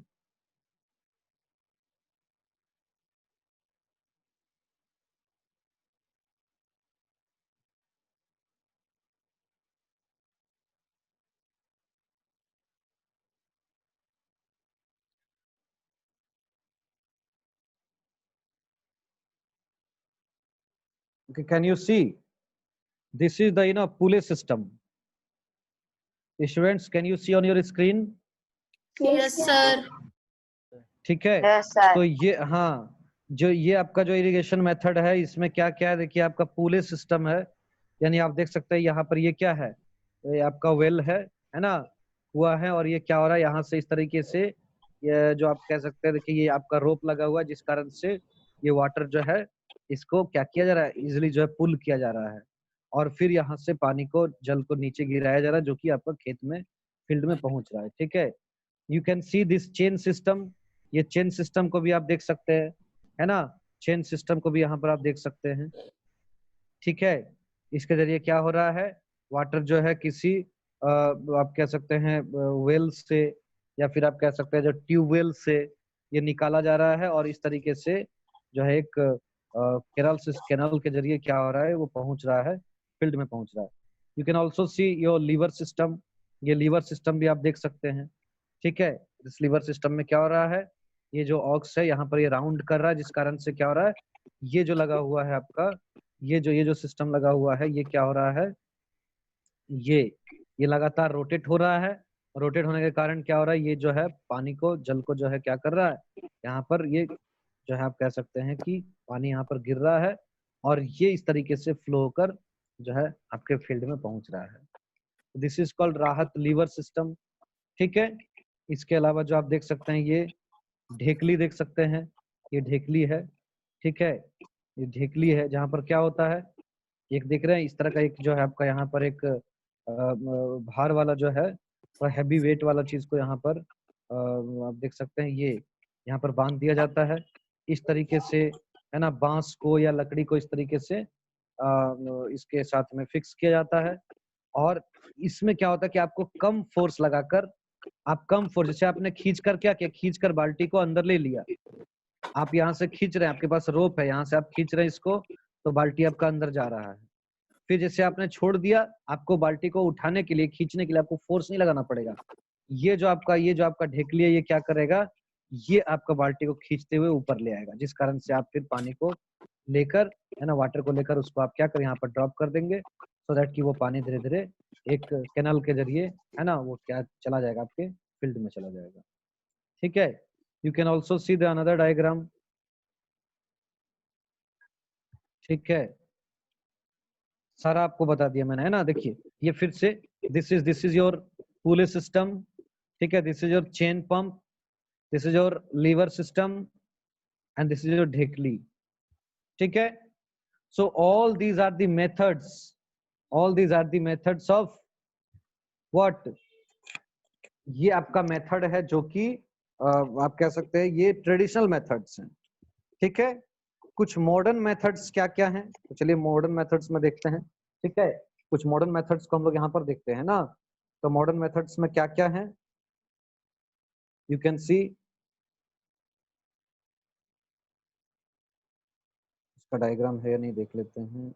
Okay, can you see? This is the pulley system. Students, can you see on your screen? Yes, sir. ठीक है, Yes, sir. तो ये हाँ, जो ये आपका जो इरिगेशन मेथड है इसमें क्या क्या है, देखिए आपका पुले सिस्टम है, यानी आप देख सकते हैं यहाँ पर ये क्या है, ये आपका वेल है ना, कुआ है, और ये क्या हो रहा है यहाँ से इस तरीके से, ये जो आप कह सकते हैं, देखिए ये आपका रोप लगा हुआ है जिस कारण से ये वाटर जो है इसको क्या किया जा रहा है, इजिली जो है पुल किया जा रहा है, और फिर यहाँ से पानी को, जल को नीचे गिराया जा रहा है जो कि आपका खेत में, फील्ड में पहुंच रहा है, ठीक है। You can see this chain system, ये चेन सिस्टम को भी आप देख सकते हैं, है ना, चेन सिस्टम को भी यहाँ पर आप देख सकते हैं, ठीक है। इसके जरिए क्या हो रहा है, वाटर जो है किसी आप कह सकते हैं वेल से, या फिर आप कह सकते हैं जो ट्यूबवेल से ये निकाला जा रहा है, और इस तरीके से जो है एक कैनाल के जरिए क्या हो रहा है, वो पहुंच रहा है, फील्ड में पहुंच रहा है। You can also see your lever system, ये लीवर सिस्टम भी आप देख सकते हैं, ठीक है। इस लीवर सिस्टम में क्या हो रहा है, ये जो ऑक्स है यहाँ पर ये राउंड कर रहा है, जिस कारण से क्या हो रहा है, ये जो लगा हुआ है आपका, ये जो सिस्टम लगा हुआ है, ये क्या हो रहा है, ये लगातार रोटेट हो रहा है, रोटेट होने के कारण क्या हो रहा है, ये जो है पानी को, जल को जो है क्या कर रहा है, यहाँ पर ये जो है आप कह सकते हैं कि पानी यहाँ पर गिर रहा है, और ये इस तरीके से फ्लो होकर जो है आपके फील्ड में पहुंच रहा है। दिस इज कॉल्ड राहत लीवर सिस्टम, ठीक है। इसके अलावा जो आप देख सकते हैं, ये ढेकली देख सकते हैं, ये ढेकली है, ठीक है, ये ढेकली है, जहाँ पर क्या होता है, एक देख रहे हैं इस तरह का एक जो है आपका यहाँ पर एक भार वाला जो है, हैवी वेट वाला चीज को यहाँ पर आप देख सकते हैं, ये यहाँ पर बांध दिया जाता है इस तरीके से, है ना, बांस को या लकड़ी को इस तरीके से इसके साथ में फिक्स किया जाता है, और इसमें क्या होता है कि आपको कम फोर्स लगाकर, आप कम फोर्स, जैसे आपने खींच कर क्या किया, खींच कर बाल्टी को अंदर ले लिया, आप यहाँ से खींच रहे हैं, आपके पास रोप है, यहाँ से आप खींच रहे हैं इसको, तो बाल्टी आपका अंदर जा रहा है, फिर जैसे आपने छोड़ दिया, आपको बाल्टी को उठाने के लिए, खींचने के लिए आपको फोर्स नहीं लगाना पड़ेगा, ये जो आपका ढेकली है, ये क्या करेगा, ये आपका बाल्टी को खींचते हुए ऊपर ले आएगा, जिस कारण से आप फिर पानी को लेकर, है ना, वाटर को लेकर उसको आप क्या करें, यहाँ पर ड्रॉप कर देंगे, सो दैट कि वो पानी धीरे धीरे एक कैनाल के जरिए, है ना, वो क्या चला जाएगा, आपके फील्ड में चला जाएगा, ठीक है। You can also see the another diagram, ठीक है, सारा आपको बता दिया मैंने, है ना, देखिए ये फिर से, this is your pulley system, ठीक है, this is your chain pump, this is your lever system, and this is your ढेकली, ठीक है। So all these are the methods, all these are the methods of what, ये आपका method है जो कि आप कह सकते हैं ये ट्रेडिशनल मेथड्स हैं, ठीक है। कुछ मॉडर्न मेथड्स क्या क्या हैं, तो चलिए मॉडर्न मेथड्स में देखते हैं, ठीक है। कुछ मॉडर्न मेथड्स को हम लोग यहाँ पर देखते हैं ना, तो मॉडर्न मेथड्स में क्या क्या है, यू कैन सी, इसका डायग्राम है या नहीं देख लेते हैं,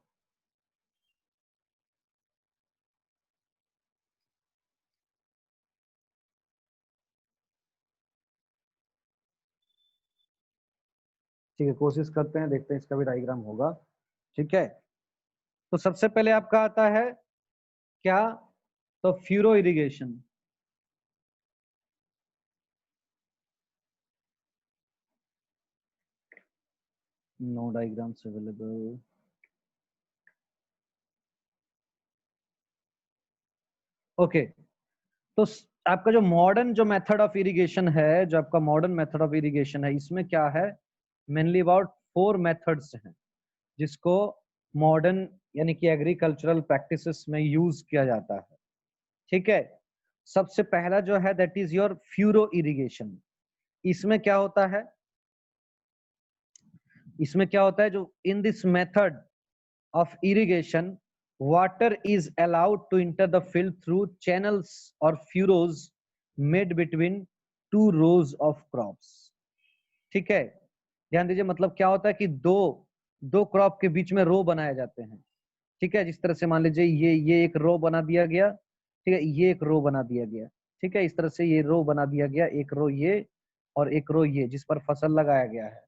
ठीक है, कोशिश करते हैं, देखते हैं इसका भी डायग्राम होगा, ठीक है। तो सबसे पहले आपका आता है क्या, तो furrow irrigation, no diagrams available. Okay, तो आपका जो मॉडर्न जो मेथड ऑफ इरिगेशन है, जो आपका मॉडर्न मेथड ऑफ इरिगेशन है, इसमें क्या है, मेनली अबाउट 4 मेथड्स हैं जिसको मॉडर्न यानी कि एग्रीकल्चरल प्रैक्टिसेस में यूज किया जाता है। ठीक है, सबसे पहला जो है that is your furrow irrigation. इसमें क्या होता है, इसमें क्या होता है, जो इन this method of irrigation water is allowed to enter the field through channels or furrows made between 2 rows of crops। ठीक है, ध्यान दीजिए, मतलब क्या होता है कि दो क्रॉप के बीच में रो बनाए जाते हैं। ठीक है, जिस तरह से मान लीजिए ये एक रो बना दिया गया, ठीक है, ये एक रो बना दिया गया। ठीक है, इस तरह से ये रो बना दिया गया, एक रो ये और एक रो ये, जिस पर फसल लगाया गया है।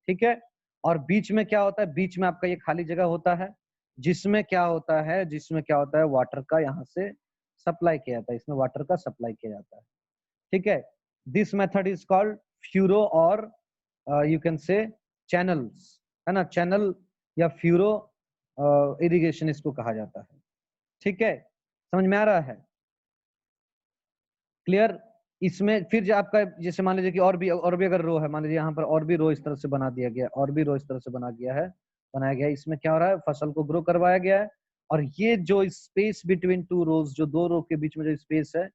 ठीक है, और बीच में क्या होता है, बीच में आपका ये खाली जगह होता है, जिसमें क्या होता है, जिसमें क्या होता है, वाटर का यहाँ से सप्लाई किया जाता है, इसमें वाटर का सप्लाई किया जाता है। ठीक है, this method is called furrow और यू कैन से चैनल्स, है ना, चैनल या फ्यूरो इरिगेशन इसको कहा जाता है। ठीक है, समझ में आ रहा है, क्लियर। इसमें फिर जो आपका जैसे मान लीजिए कि और भी अगर रो है, मान लीजिए यहाँ पर और भी रो इस तरह से बना दिया गया, और भी रो इस तरह से बनाया गया है, इसमें क्या हो रहा है, फसल को ग्रो करवाया गया है। और ये जो स्पेस बिटवीन 2 रोज, जो 2 रो के बीच में जो स्पेस है,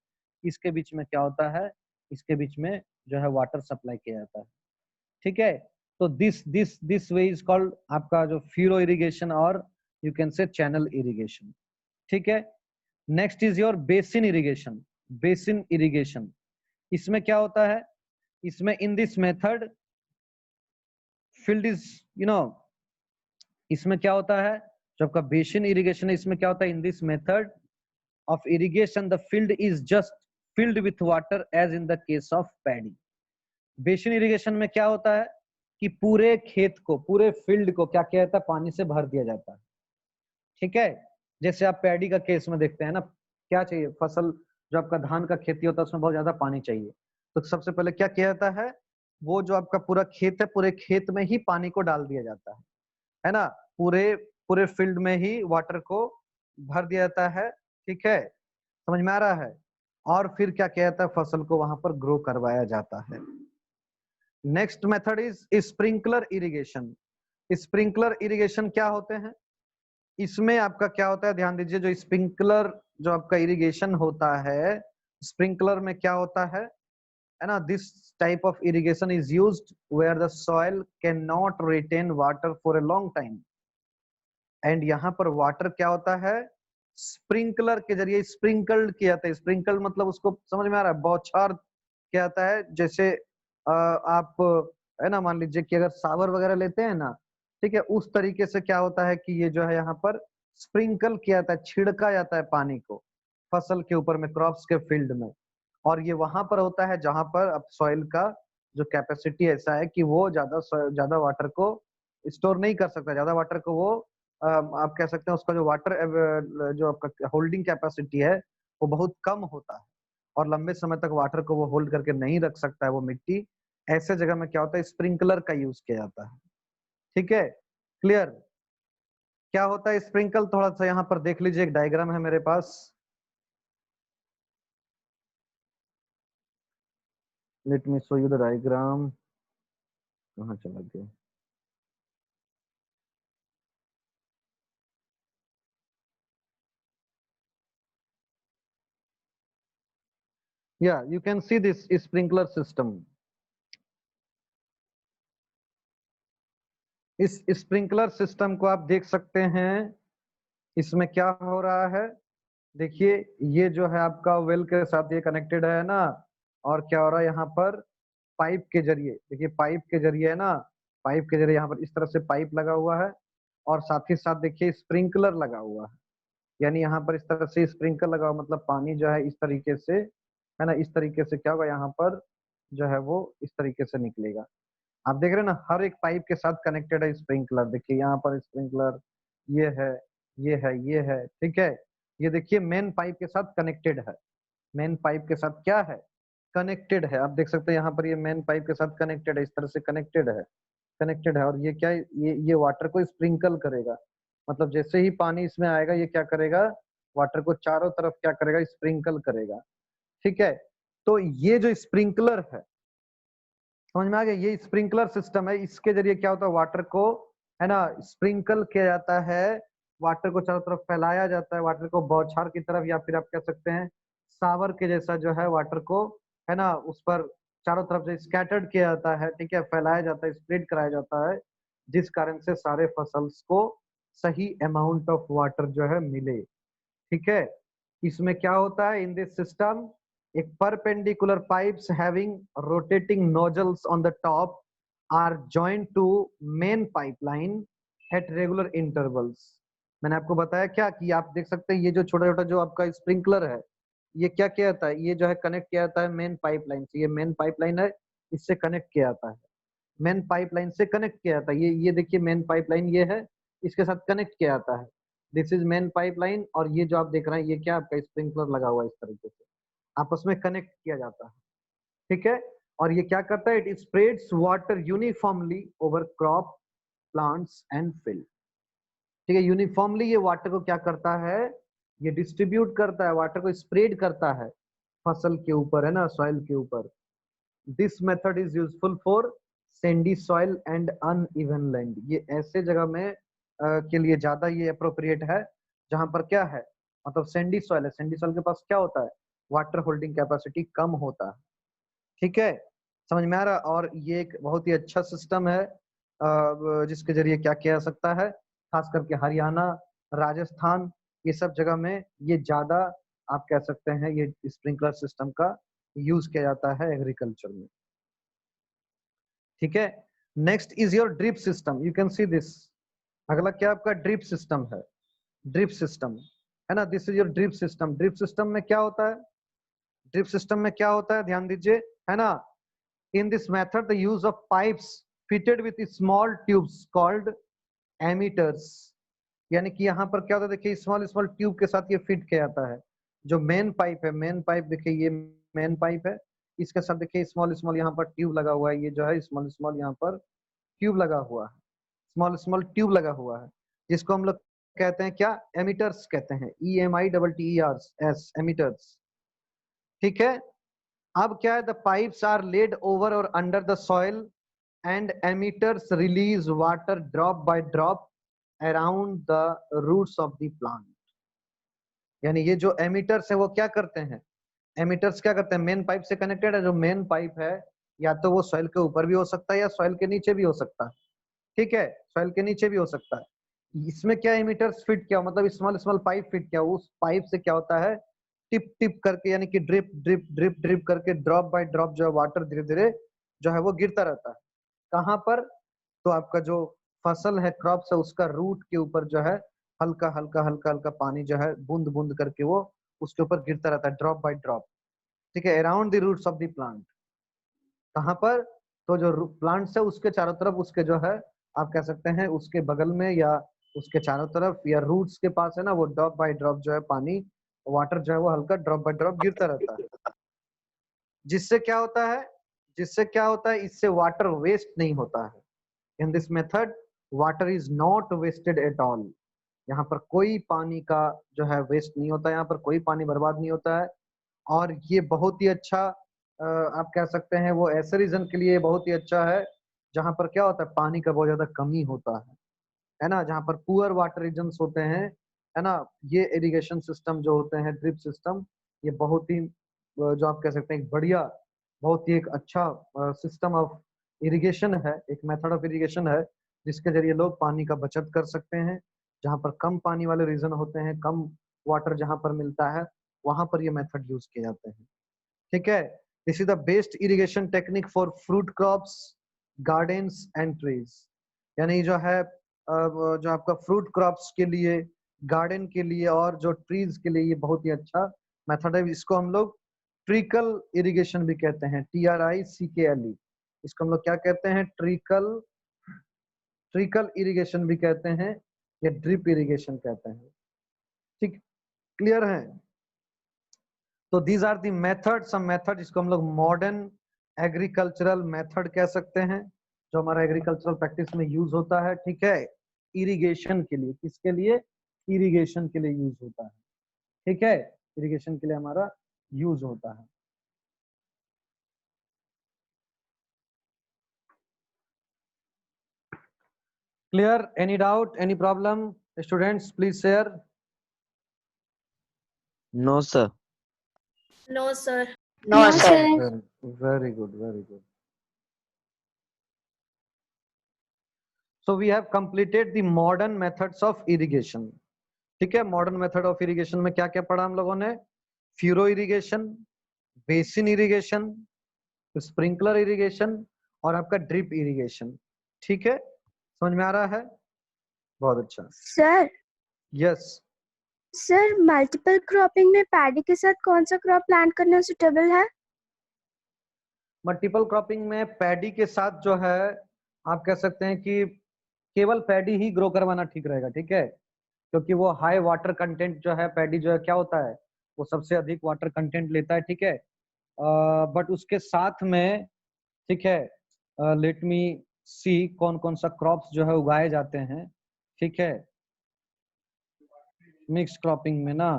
इसके बीच में क्या होता है, इसके बीच में जो है वाटर सप्लाई किया जाता है। ठीक है, तो दिस वे इज कॉल्ड आपका जो फ्यूरो इरिगेशन और you can say channel irrigation. ठीक है, next is your basin irrigation. Basin irrigation, इसमें क्या होता है, इसमें इन दिस मेथड फील्ड इज इसमें क्या होता है, जो आपका बेसिन इरिगेशन है, इसमें क्या होता है, in this method of irrigation the field is just filled with water as in the case of paddy। Basin irrigation में क्या होता है कि पूरे खेत को, पूरे फील्ड को क्या किया जाता है, पानी से भर दिया जाता है। ठीक है, जैसे आप पैडी का केस में देखते हैं ना, क्या चाहिए, फसल जो आपका धान का खेती होता है उसमें बहुत ज्यादा पानी चाहिए, तो सबसे पहले क्या किया जाता है, वो जो आपका पूरा खेत है, पूरे खेत में ही पानी को डाल दिया जाता है ना, पूरे पूरे फील्ड में ही वाटर को भर दिया जाता है। ठीक है, समझ में आ रहा है, और फिर क्या किया जाता है, फसल को वहां पर ग्रो करवाया जाता है। Next method is sprinkler irrigation. Sprinkler irrigation क्या होते हैं, इसमें आपका क्या होता है, ध्यान दीजिए, जो स्प्रिंकलर जो आपका इरिगेशन होता है, स्प्रिंकलर में क्या होता है ना, this type of irrigation is used where the soil can not retain water for a long time. And यहाँ पर वाटर क्या होता है, स्प्रिंकलर के जरिए स्प्रिंकल्ड किया जाता है। स्प्रिंकल मतलब उसको समझ में आ रहा है, बौछार क्या आता है, जैसे आप है ना, मान लीजिए कि अगर सावर वगैरह लेते हैं ना, ठीक है, उस तरीके से क्या होता है कि ये जो है यहाँ पर स्प्रिंकल किया जाता है, छिड़का जाता है पानी को फसल के ऊपर में, क्रॉप्स के फील्ड में। और ये वहां पर होता है जहां पर अब सॉइल का जो कैपेसिटी ऐसा है कि वो ज्यादा वाटर को स्टोर नहीं कर सकता, ज्यादा वाटर को वो आप कह सकते हैं उसका जो वाटर जो आपका होल्डिंग कैपेसिटी है वो बहुत कम होता है, और लंबे समय तक वाटर को वो होल्ड करके नहीं रख सकता है वो मिट्टी। ऐसे जगह में क्या होता है, स्प्रिंकलर का यूज किया जाता है। ठीक है, क्लियर। क्या होता है स्प्रिंकल, थोड़ा सा यहाँ पर देख लीजिए, एक डायग्राम है मेरे पास, let me show you the diagram. कहाँ चला गया, yeah, you can see this sprinkler system। इस स्प्रिंकलर सिस्टम को आप देख सकते हैं, इसमें क्या हो रहा है, देखिए ये जो है आपका वेल के साथ ये कनेक्टेड है ना, और क्या हो रहा है यहाँ पर, पाइप के जरिए, देखिए पाइप के जरिए है ना, पाइप के जरिए यहाँ पर इस तरह से पाइप लगा हुआ है, और साथ ही साथ देखिए स्प्रिंकलर लगा हुआ है, यानी यहाँ पर इस तरह से स्प्रिंकलर लगा हुआ, मतलब पानी जो है इस तरीके से, है ना, इस तरीके से क्या होगा, यहाँ पर जो है वो इस तरीके से निकलेगा। आप देख रहे हैं ना, हर एक पाइप के साथ कनेक्टेड है स्प्रिंकलर, देखिए यहाँ पर स्प्रिंकलर, ये है, ये है, ये है। ठीक है, ये देखिए मेन पाइप के साथ कनेक्टेड है, मेन पाइप के साथ क्या है, कनेक्टेड है। आप देख सकते हैं यहाँ पर ये मेन पाइप के साथ कनेक्टेड है, इस तरह से कनेक्टेड है। कनेक्टेड है, और ये क्या, ये वाटर को स्प्रिंकल करेगा, मतलब जैसे ही पानी इसमें आएगा ये क्या करेगा, वाटर को चारों तरफ क्या करेगा, स्प्रिंकल करेगा। ठीक है, तो ये जो स्प्रिंकलर है, समझ में आ गया, ये स्प्रिंकलर सिस्टम है, इसके जरिए क्या होता है, वाटर को है ना स्प्रिंकल किया जाता है, वाटर को चारों तरफ फैलाया जाता है, वाटर को बौछार की तरफ, या फिर आप कह सकते हैं सावर के जैसा जो है वाटर को है ना उस पर चारों तरफ से स्कैटर्ड किया जाता है, ठीक है, फैलाया जाता है, स्प्रेड कराया जाता है, जिस कारण से सारे फसल्स को सही अमाउंट ऑफ वाटर जो है मिले। ठीक है, इसमें क्या होता है, इन दिस सिस्टम एक perpendicular pipes having rotating nozzles on the top are joint to main pipeline at regular intervals. मैंने आपको बताया क्या कि आप देख सकते हैं ये जो छोटा छोटा जो आपका स्प्रिंकलर है, ये क्या किया जाता है, ये जो है कनेक्ट किया जाता है मेन पाइपलाइन से, ये मेन पाइपलाइन है, इससे कनेक्ट किया जाता है, मेन पाइपलाइन से कनेक्ट किया जाता है, ये देखिए मेन पाइपलाइन ये है, इसके साथ कनेक्ट किया जाता है, दिस इज मेन पाइपलाइन, और ये जो आप देख रहे हैं ये क्या आपका स्प्रिंकलर लगा हुआ है, इस तरीके से आपस में कनेक्ट किया जाता है। ठीक है, और ये क्या करता है, it spreads water uniformly over crop, plants and field. ठीक है, यूनिफॉर्मली ये वाटर को क्या करता है, ये डिस्ट्रीब्यूट करता है, वाटर को स्प्रेड करता है फसल के ऊपर, है ना, सॉइल के ऊपर। This method is useful for Sandy soil and uneven land. ये ऐसे जगह में के लिए ज्यादा ये अप्रोप्रिएट है जहां पर क्या है, मतलब सैंडी सॉइल है, सैंडी सॉइल के पास क्या होता है, वाटर होल्डिंग कैपेसिटी कम होता है। ठीक है, समझ में आ रहा, और ये एक बहुत ही अच्छा सिस्टम है जिसके जरिए क्या किया जा सकता है, खास करके हरियाणा, राजस्थान, ये सब जगह में ये ज्यादा आप कह सकते हैं ये स्प्रिंकलर सिस्टम का यूज किया जाता है एग्रीकल्चर में। ठीक है, next is your drip system, you can see this. अगला क्या आपका ड्रिप सिस्टम है, ड्रिप सिस्टम है ना, this is your drip system. Drip system में क्या होता है, ड्रिप सिस्टम में क्या होता है, ध्यान दीजिए, है ना, इन this method the use of pipes fitted with small tubes called ammeters. यानी कि यहाँ पर क्या होता है, देखिए स्मॉल स्मॉल ट्यूब के साथ ये फिट किया जाता है, जो मेन पाइप है, मेन पाइप देखिए ये मेन पाइप है, इसके साथ देखिए स्मॉल स्मॉल यहाँ पर ट्यूब लगा हुआ है, ये जो है स्मॉल स्मॉल यहाँ पर ट्यूब लगा हुआ है, स्मॉल स्मॉल ट्यूब लगा हुआ है, जिसको हम लोग कहते हैं क्या, एमीटर्स कहते हैं, EMITTERS, एमीटर्स। ठीक है, अब क्या है, the pipes are laid over or under the soil and emitters release water drop by drop around the roots of the plant. यानी ये जो एमीटर्स है वो क्या करते हैं, एमीटर्स क्या करते हैं, मेन पाइप से कनेक्टेड है, जो मेन पाइप है या तो वो सॉइल के ऊपर भी हो सकता है या सॉइल के नीचे भी हो सकता है। ठीक है, सॉइल के नीचे भी हो सकता है। इसमें क्या एमीटर्स फिट किया, मतलब स्मॉल स्मॉल पाइप फिट किया, उस पाइप से क्या होता है, टिप टिप करके, यानी कि ड्रिप ड्रिप ड्रिप ड्रिप करके, ड्रॉप बाय ड्रॉप जो है वाटर धीरे धीरे जो है वो गिरता रहता है। कहाँ पर, तो आपका जो फसल है, क्रॉप्स है, उसका रूट के ऊपर जो है हल्का हल्का हल्का हल्का पानी जो है बूंद बूंद करके वो उसके ऊपर गिरता रहता है, ड्रॉप बाय ड्रॉप। ठीक है, around the roots of the plant. कहाँ पर, तो जो प्लांट्स है उसके चारों तरफ, उसके जो है आप कह सकते हैं उसके बगल में या उसके चारों तरफ या रूट्स के पास है ना, वो ड्रॉप बाय ड्रॉप जो है पानी, वाटर जो है वो हल्का ड्रॉप बाय ड्रॉप गिरता रहता है। जिससे क्या होता है, जिससे क्या होता है, इससे वाटर वेस्ट नहीं होता है। In this method water is not wasted at all. यहाँ पर कोई पानी का जो है वेस्ट नहीं होता, यहाँ पर कोई पानी बर्बाद नहीं होता है। और ये बहुत ही अच्छा आप कह सकते हैं वो ऐसे रीजन के लिए बहुत ही अच्छा है जहाँ पर क्या होता है, पानी का बहुत ज्यादा कमी होता है ना, जहाँ पर पुअर वाटर रीजन्स होते हैं, है ना, ये इरिगेशन सिस्टम जो होते हैं, ड्रिप सिस्टम, ये बहुत ही जो आप कह सकते हैं एक बढ़िया, बहुत ही एक अच्छा सिस्टम ऑफ इरिगेशन है, एक मेथड ऑफ इरिगेशन है, जिसके जरिए लोग पानी का बचत कर सकते हैं। जहाँ पर कम पानी वाले रीजन होते हैं, कम वाटर जहाँ पर मिलता है, वहां पर ये मेथड यूज किए जाते हैं। ठीक है, this is the best irrigation technique for fruit crops, gardens and trees. यानी जो है जो आपका फ्रूट क्रॉप्स के लिए, गार्डन के लिए और जो ट्रीज के लिए ये बहुत ही अच्छा मेथड है। इसको हम लोग ट्रिकल इरिगेशन भी कहते हैं, TRICKLE। इसको हम लोग क्या कहते हैं, ट्रिकल ट्रिकल इरिगेशन भी कहते हैं या ड्रिप इरिगेशन कहते हैं। ठीक, क्लियर है। तो these are the method, some method, इसको हम लोग मॉडर्न एग्रीकल्चरल मेथड कह सकते हैं। जो हमारा एग्रीकल्चरल प्रैक्टिस में यूज होता है, ठीक है, इरिगेशन के लिए। किसके लिए? इरिगेशन के लिए यूज होता है, ठीक है, इरिगेशन के लिए हमारा यूज होता है। Clear? Any doubt, any problem? Students please share. No, sir. No, sir. No, No, sir. sir. Very good, very good. So we have completed the modern methods of irrigation. ठीक है, modern method of irrigation में क्या क्या पढ़ा हम लोगों ने? Furrow irrigation, basin irrigation, sprinkler irrigation और आपका ड्रिप इरिगेशन। ठीक है, समझ में आ रहा है? बहुत अच्छा। Sir yes, sir multiple cropping में पैडी के साथ कौन सा क्रॉप प्लांट करना सुटेबल है? मल्टीपल क्रॉपिंग में पैडी के साथ जो है आप कह सकते हैं कि केवल पैडी ही ग्रो करवाना ठीक रहेगा, ठीक है, क्योंकि वो हाई वाटर कंटेंट जो है, पैडी जो है क्या होता है, वो सबसे अधिक वाटर कंटेंट लेता है, ठीक है। बट उसके साथ में, ठीक है, लेट मी सी कौन कौन सा क्रॉप्स जो है उगाए जाते हैं, ठीक है, मिक्स्ड क्रॉपिंग में ना।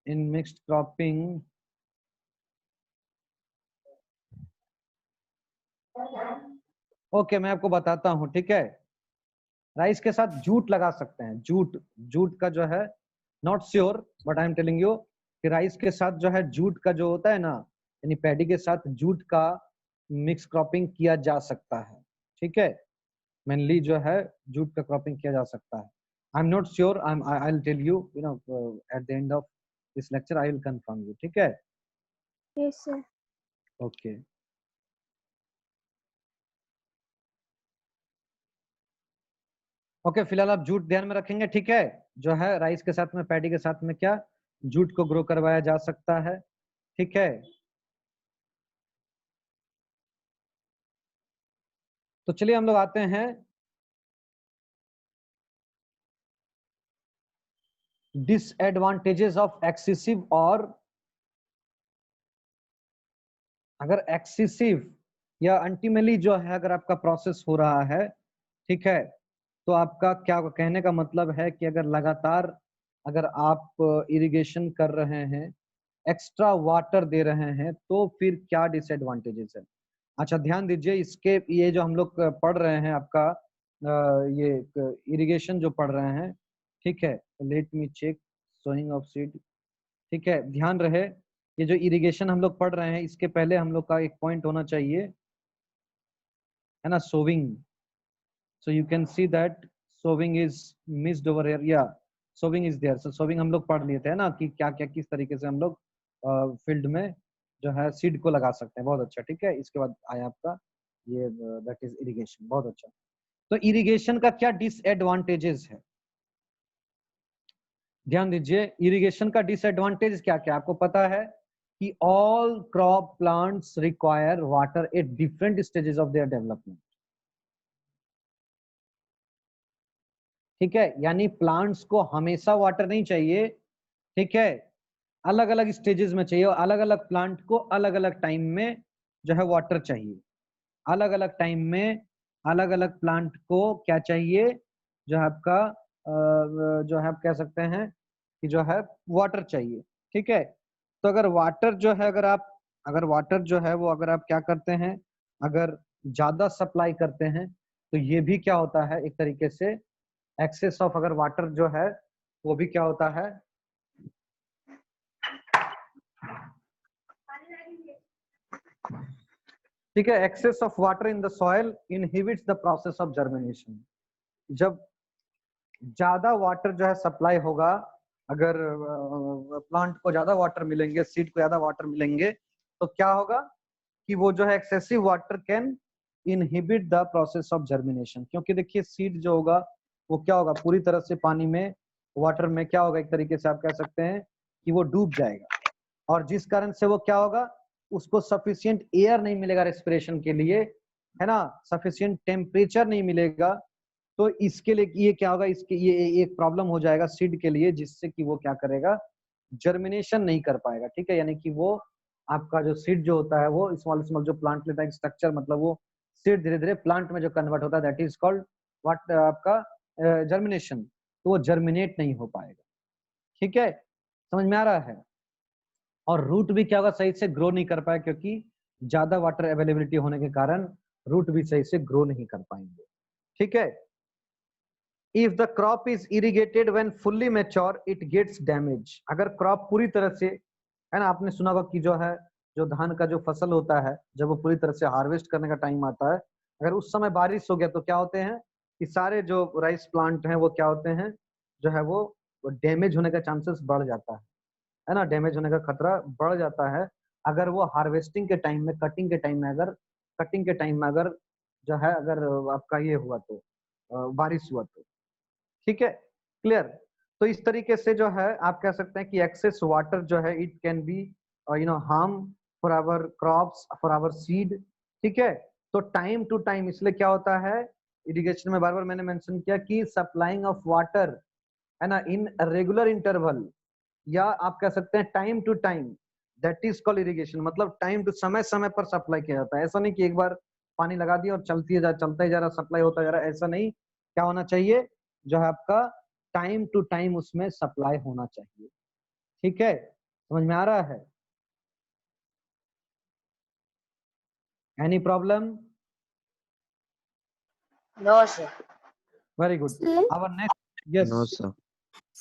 इन मिक्स्ड क्रॉपिंग ओके, मैं आपको बताता हूँ, ठीक है। राइस के साथ जूट लगा सकते हैं, जूट, जूट का जो है, not sure but I am telling you कि राइस के साथ जो है जूट का जो होता है ना, यानी पैडी के साथ जूट का मिक्स क्रॉपिंग किया जा सकता है, ठीक है। मेनली जो है जूट का क्रॉपिंग किया जा सकता है। I am not sure, I will tell you, you know, at the end of this lecture I will confirm you, ठीक है। Yes sir. ओके, ओके, फिलहाल आप जूट ध्यान में रखेंगे, ठीक है। जो है राइस के साथ में, पैडी के साथ में क्या जूट को ग्रो करवाया जा सकता है, ठीक है। तो चलिए हम लोग आते हैं डिसएडवांटेजेस ऑफ एक्सेसिव, और अगर एक्सेसिव या अल्टीमेटली जो है अगर आपका प्रोसेस हो रहा है, ठीक है, तो आपका क्या कहने का मतलब है कि अगर लगातार अगर आप इरिगेशन कर रहे हैं, एक्स्ट्रा वाटर दे रहे हैं, तो फिर क्या डिसएडवांटेजेस है। अच्छा ध्यान दीजिए, इसके ये जो हम लोग पढ़ रहे हैं आपका ये इरिगेशन जो पढ़ रहे हैं, ठीक है, let me check sowing of seed, ठीक है, ध्यान रहे ये जो इरिगेशन हम लोग पढ़ रहे हैं, इसके पहले हम लोग का एक पॉइंट होना चाहिए, है ना, sowing. So you can see that sowing is missed over here, या sowing is there. So sowing हम लोग पढ़ लिए थे ना, कि क्या क्या किस तरीके से हम लोग फील्ड में जो है सीड को लगा सकते हैं। बहुत अच्छा, ठीक है। इसके बाद आया आपका ये दैट इज इरिगेशन। बहुत अच्छा। तो इरिगेशन का क्या डिसएडवांटेजेस है, ध्यान दीजिए। इरिगेशन का डिसएडवांटेज क्या क्या आपको पता है कि all crop plants require water at different stages of their development, ठीक है, यानी प्लांट्स को हमेशा वाटर नहीं चाहिए, ठीक है, अलग अलग स्टेजेस में चाहिए, और अलग अलग प्लांट को अलग अलग टाइम में जो है वाटर चाहिए। अलग अलग टाइम में अलग अलग प्लांट को क्या चाहिए, जो है आपका जो है आप कह सकते हैं कि जो है वाटर चाहिए, ठीक है। तो अगर वाटर जो है, अगर वाटर जो है वो अगर आप क्या करते हैं, अगर ज्यादा सप्लाई करते हैं, तो ये भी क्या होता है, एक तरीके से एक्सेस ऑफ अगर वाटर जो है वो भी क्या होता है, ठीक है, excess of water in the soil inhibits the process of germination. जब ज्यादा वाटर जो है सप्लाई होगा, अगर प्लांट को ज्यादा वाटर मिलेंगे, सीड को ज्यादा वाटर मिलेंगे, तो क्या होगा कि वो जो है excessive water can inhibit the process of germination. क्योंकि देखिए सीड जो होगा वो क्या होगा, पूरी तरह से पानी में, वाटर में क्या होगा, एक तरीके से आप कह सकते हैं कि वो डूब जाएगा, और जिस कारण से वो क्या होगा, उसको सफिशिएंट एयर नहीं मिलेगा रेस्पिरेशन के लिए, है ना, सफिशिएंट टेम्परेचर नहीं मिलेगा। तो इसके लिए ये क्या होगा, इसके ये एक प्रॉब्लम हो जाएगा सीड के लिए, जिससे कि वो क्या करेगा, जर्मिनेशन नहीं कर पाएगा, ठीक है। यानी कि वो आपका जो सीड जो होता है वो स्मॉल स्मॉल जो प्लांट लेता है स्ट्रक्चर, मतलब वो सीड धीरे धीरे प्लांट में जो कन्वर्ट होता है दैट इज कॉल्ड व्हाट आपका जर्मिनेशन, तो वो जर्मिनेट नहीं हो पाएगा। ठीक है, समझ में आ रहा है। और रूट भी क्या होगा, सही से ग्रो नहीं कर पाएगा, क्योंकि ज्यादा वाटर अवेलेबिलिटी होने के कारण रूट भी सही से ग्रो नहीं कर पाएंगे। ठीक है, if the crop is irrigated when fully mature it gets damage. अगर क्रॉप पूरी तरह से, है ना, आपने सुना होगा कि जो है जो धान का जो फसल होता है जब वो पूरी तरह से हार्वेस्ट करने का टाइम आता है, अगर उस समय बारिश हो गया तो क्या होते हैं कि सारे जो राइस प्लांट हैं वो क्या होते हैं, जो है वो डैमेज होने का चांसेस बढ़ जाता है ना, डैमेज होने का खतरा बढ़ जाता है अगर वो हार्वेस्टिंग के टाइम में, कटिंग के टाइम में अगर जो है अगर आपका ये हुआ तो बारिश हुआ तो। ठीक है, क्लियर। तो इस तरीके से जो है आप कह सकते हैं कि एक्सेस वाटर जो है it can be harm for our crops, for our seed. ठीक है, तो टाइम टू टाइम, इसलिए क्या होता है इरिगेशन में, बार बार मैंने मेंशन किया कि सप्लाइंग ऑफ वाटर, है ना, इन रेगुलर इंटरवल, या आप कह सकते हैं time to time, that is called irrigation. मतलब टाइम टू, समय समय पर सप्लाई किया जाता है। ऐसा नहीं कि एक बार पानी लगा दिया और चलता ही जा रहा, सप्लाई होता जा रहा, ऐसा नहीं। क्या होना चाहिए, जो है आपका टाइम टू टाइम उसमें सप्लाई होना चाहिए। ठीक है, समझ में आ रहा है। Any problem? No, sir. Very good. Sir, our next, yes, No, sir.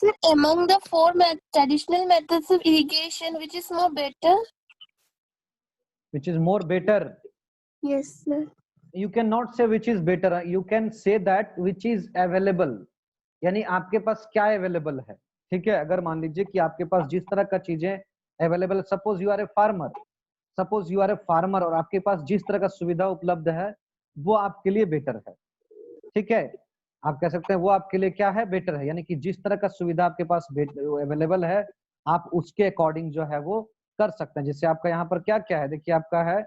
sir, among the four traditional methods of irrigation, which is more better? which is more better? Yes, sir. You can not say which is better, you can say that which is available, यानी आपके पास क्या available है। ठीक है, अगर मान लीजिए कि आपके पास जिस तरह का चीजें available, suppose you are a farmer, और आपके पास जिस तरह का सुविधा उपलब्ध है वो आपके लिए बेटर है। ठीक है, आप कह सकते हैं वो आपके लिए क्या है, बेटर है, यानी कि जिस तरह का सुविधा आपके पास अवेलेबल है आप उसके अकॉर्डिंग जो है वो कर सकते हैं। जैसे आपका यहाँ पर क्या क्या है, देखिए आपका है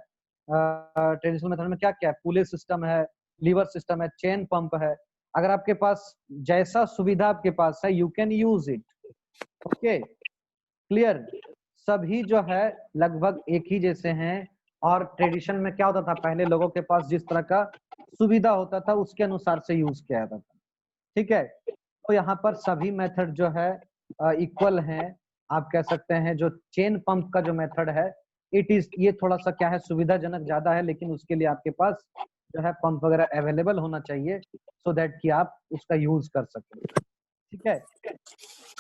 ट्रेडिशनल मेथड में क्या क्या है, पुले सिस्टम है, लीवर सिस्टम है, चेन पंप है। अगर आपके पास जैसा सुविधा आपके पास है you can use it. Okay, clear. सभी जो है लगभग एक ही जैसे हैं, और ट्रेडिशन में क्या होता था, पहले लोगों के पास जिस तरह का सुविधा होता था उसके अनुसार से यूज किया जाता था। ठीक है, तो यहाँ पर सभी मेथड जो है इक्वल हैं। आप कह सकते हैं जो चेन पंप का जो मेथड है इट इज, ये थोड़ा सा क्या है, सुविधाजनक ज्यादा है, लेकिन उसके लिए आपके पास जो है पंप वगैरह अवेलेबल होना चाहिए सो दैट कि आप उसका यूज कर सकें। ठीक है,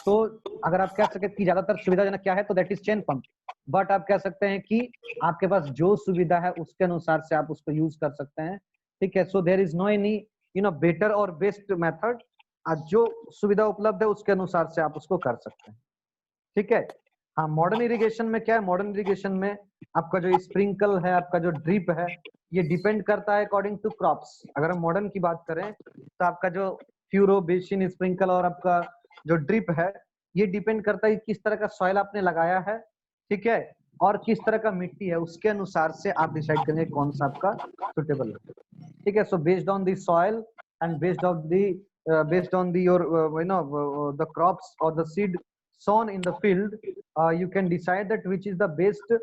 तो अगर आप कह सके कि ज्यादातर सुविधाजनक क्या है तो that is chain pump, but आप कह सकते हैं कि आपके पास जो सुविधा है उसके अनुसार से आप उसको यूज कर सकते हैं। ठीक है, so there is no any better और बेस्ट मेथड, जो सुविधा उपलब्ध है उसके अनुसार से आप उसको कर सकते हैं। ठीक है, हाँ, मॉडर्न इरिगेशन में क्या है, मॉडर्न इरिगेशन में आपका जो स्प्रिंकल है, आपका जो ड्रिप है, ये डिपेंड करता है अकॉर्डिंग टू क्रॉप्स। अगर हम मॉडर्न की बात करें तो आपका जो फ्यूरो, बेसिन, स्प्रिंकल और आपका जो ड्रिप है ये डिपेंड करता है किस तरह का सॉइल आपने लगाया है। ठीक है, और किस तरह का मिट्टी है उसके अनुसार से आप डिसाइड करेंगे कौन सा आपका सुटेबल है। ठीक है, so based on the soil and based on the your the crops or the seed sown in the field, you can decide that which is the best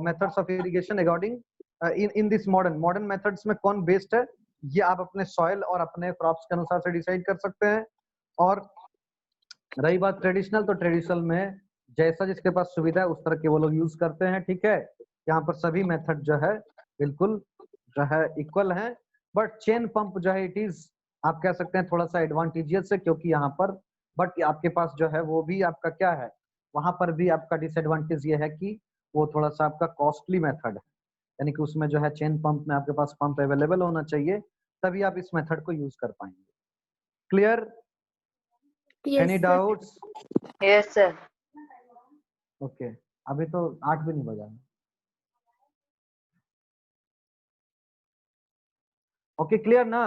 methods of irrigation according in this modern methods में कौन best है, ये आप अपने soil और अपने crops के अनुसार से डिसाइड कर सकते हैं। और रही बात ट्रेडिशनल, तो ट्रेडिशनल में जैसा जिसके पास सुविधा है उस तरह के वो लोग यूज करते हैं। ठीक है, यहाँ पर सभी मेथड जो है बिल्कुल जो है इक्वल है, बट चेन पंप जो है इट इज, आप कह सकते हैं थोड़ा सा एडवांटेजियस है, क्योंकि यहाँ पर बट आपके पास जो है वो भी आपका क्या है, वहां पर भी आपका डिसएडवांटेज ये है कि वो थोड़ा सा आपका कॉस्टली मेथड है, यानी कि उसमें जो है चेन पंप में आपके पास पंप अवेलेबल होना चाहिए तभी आप इस मेथड को यूज कर पाएंगे। Clear? Yes, any sir. Doubts? Yes, sir. Okay, अभी तो 8 भी नहीं बजा। ओके, क्लियर ना?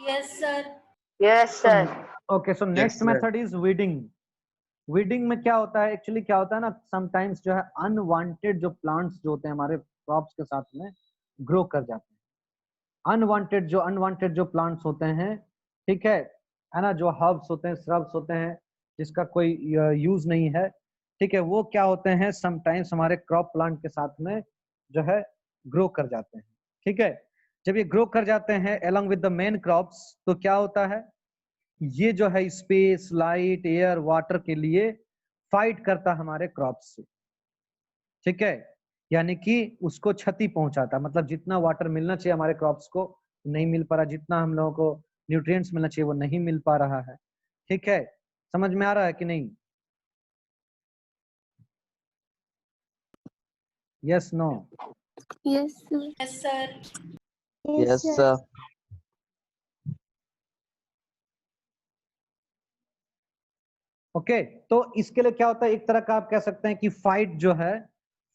Yes, sir. Yes, sir. Okay, so next sir. Method is weeding. Weeding में क्या होता है, एक्चुअली क्या होता है ना, समटाइम्स जो है अनवांटेड जो प्लांट्स जो होते हैं हमारे क्रॉप्स के साथ में ग्रो कर जाते हैं। अनवांटेड जो प्लांट्स होते हैं, ठीक है ना, जो हर्ब्स होते हैं, श्रब्स होते हैं जिसका कोई यूज नहीं है, ठीक है, वो क्या होते हैं समटाइम्स हमारे क्रॉप प्लांट के साथ में जो है ग्रो कर जाते हैं। ठीक है। जब ये ग्रो कर जाते हैं along with the main crops, तो क्या होता है, ये जो है स्पेस, लाइट, एयर, वाटर के लिए फाइट करता हमारे क्रॉप्स से, ठीक है। यानी कि उसको क्षति पहुंचाता, मतलब जितना वाटर मिलना चाहिए हमारे क्रॉप्स को नहीं मिल पा रहा, जितना हम लोगों को न्यूट्रिएंट्स मिलना चाहिए वो नहीं मिल पा रहा है, ठीक है। समझ में आ रहा है कि नहीं? Yes, no? Yes, sir. Yes, sir. Yes, sir. Okay, तो इसके लिए क्या होता है, एक तरह का आप कह सकते हैं कि फाइट जो है,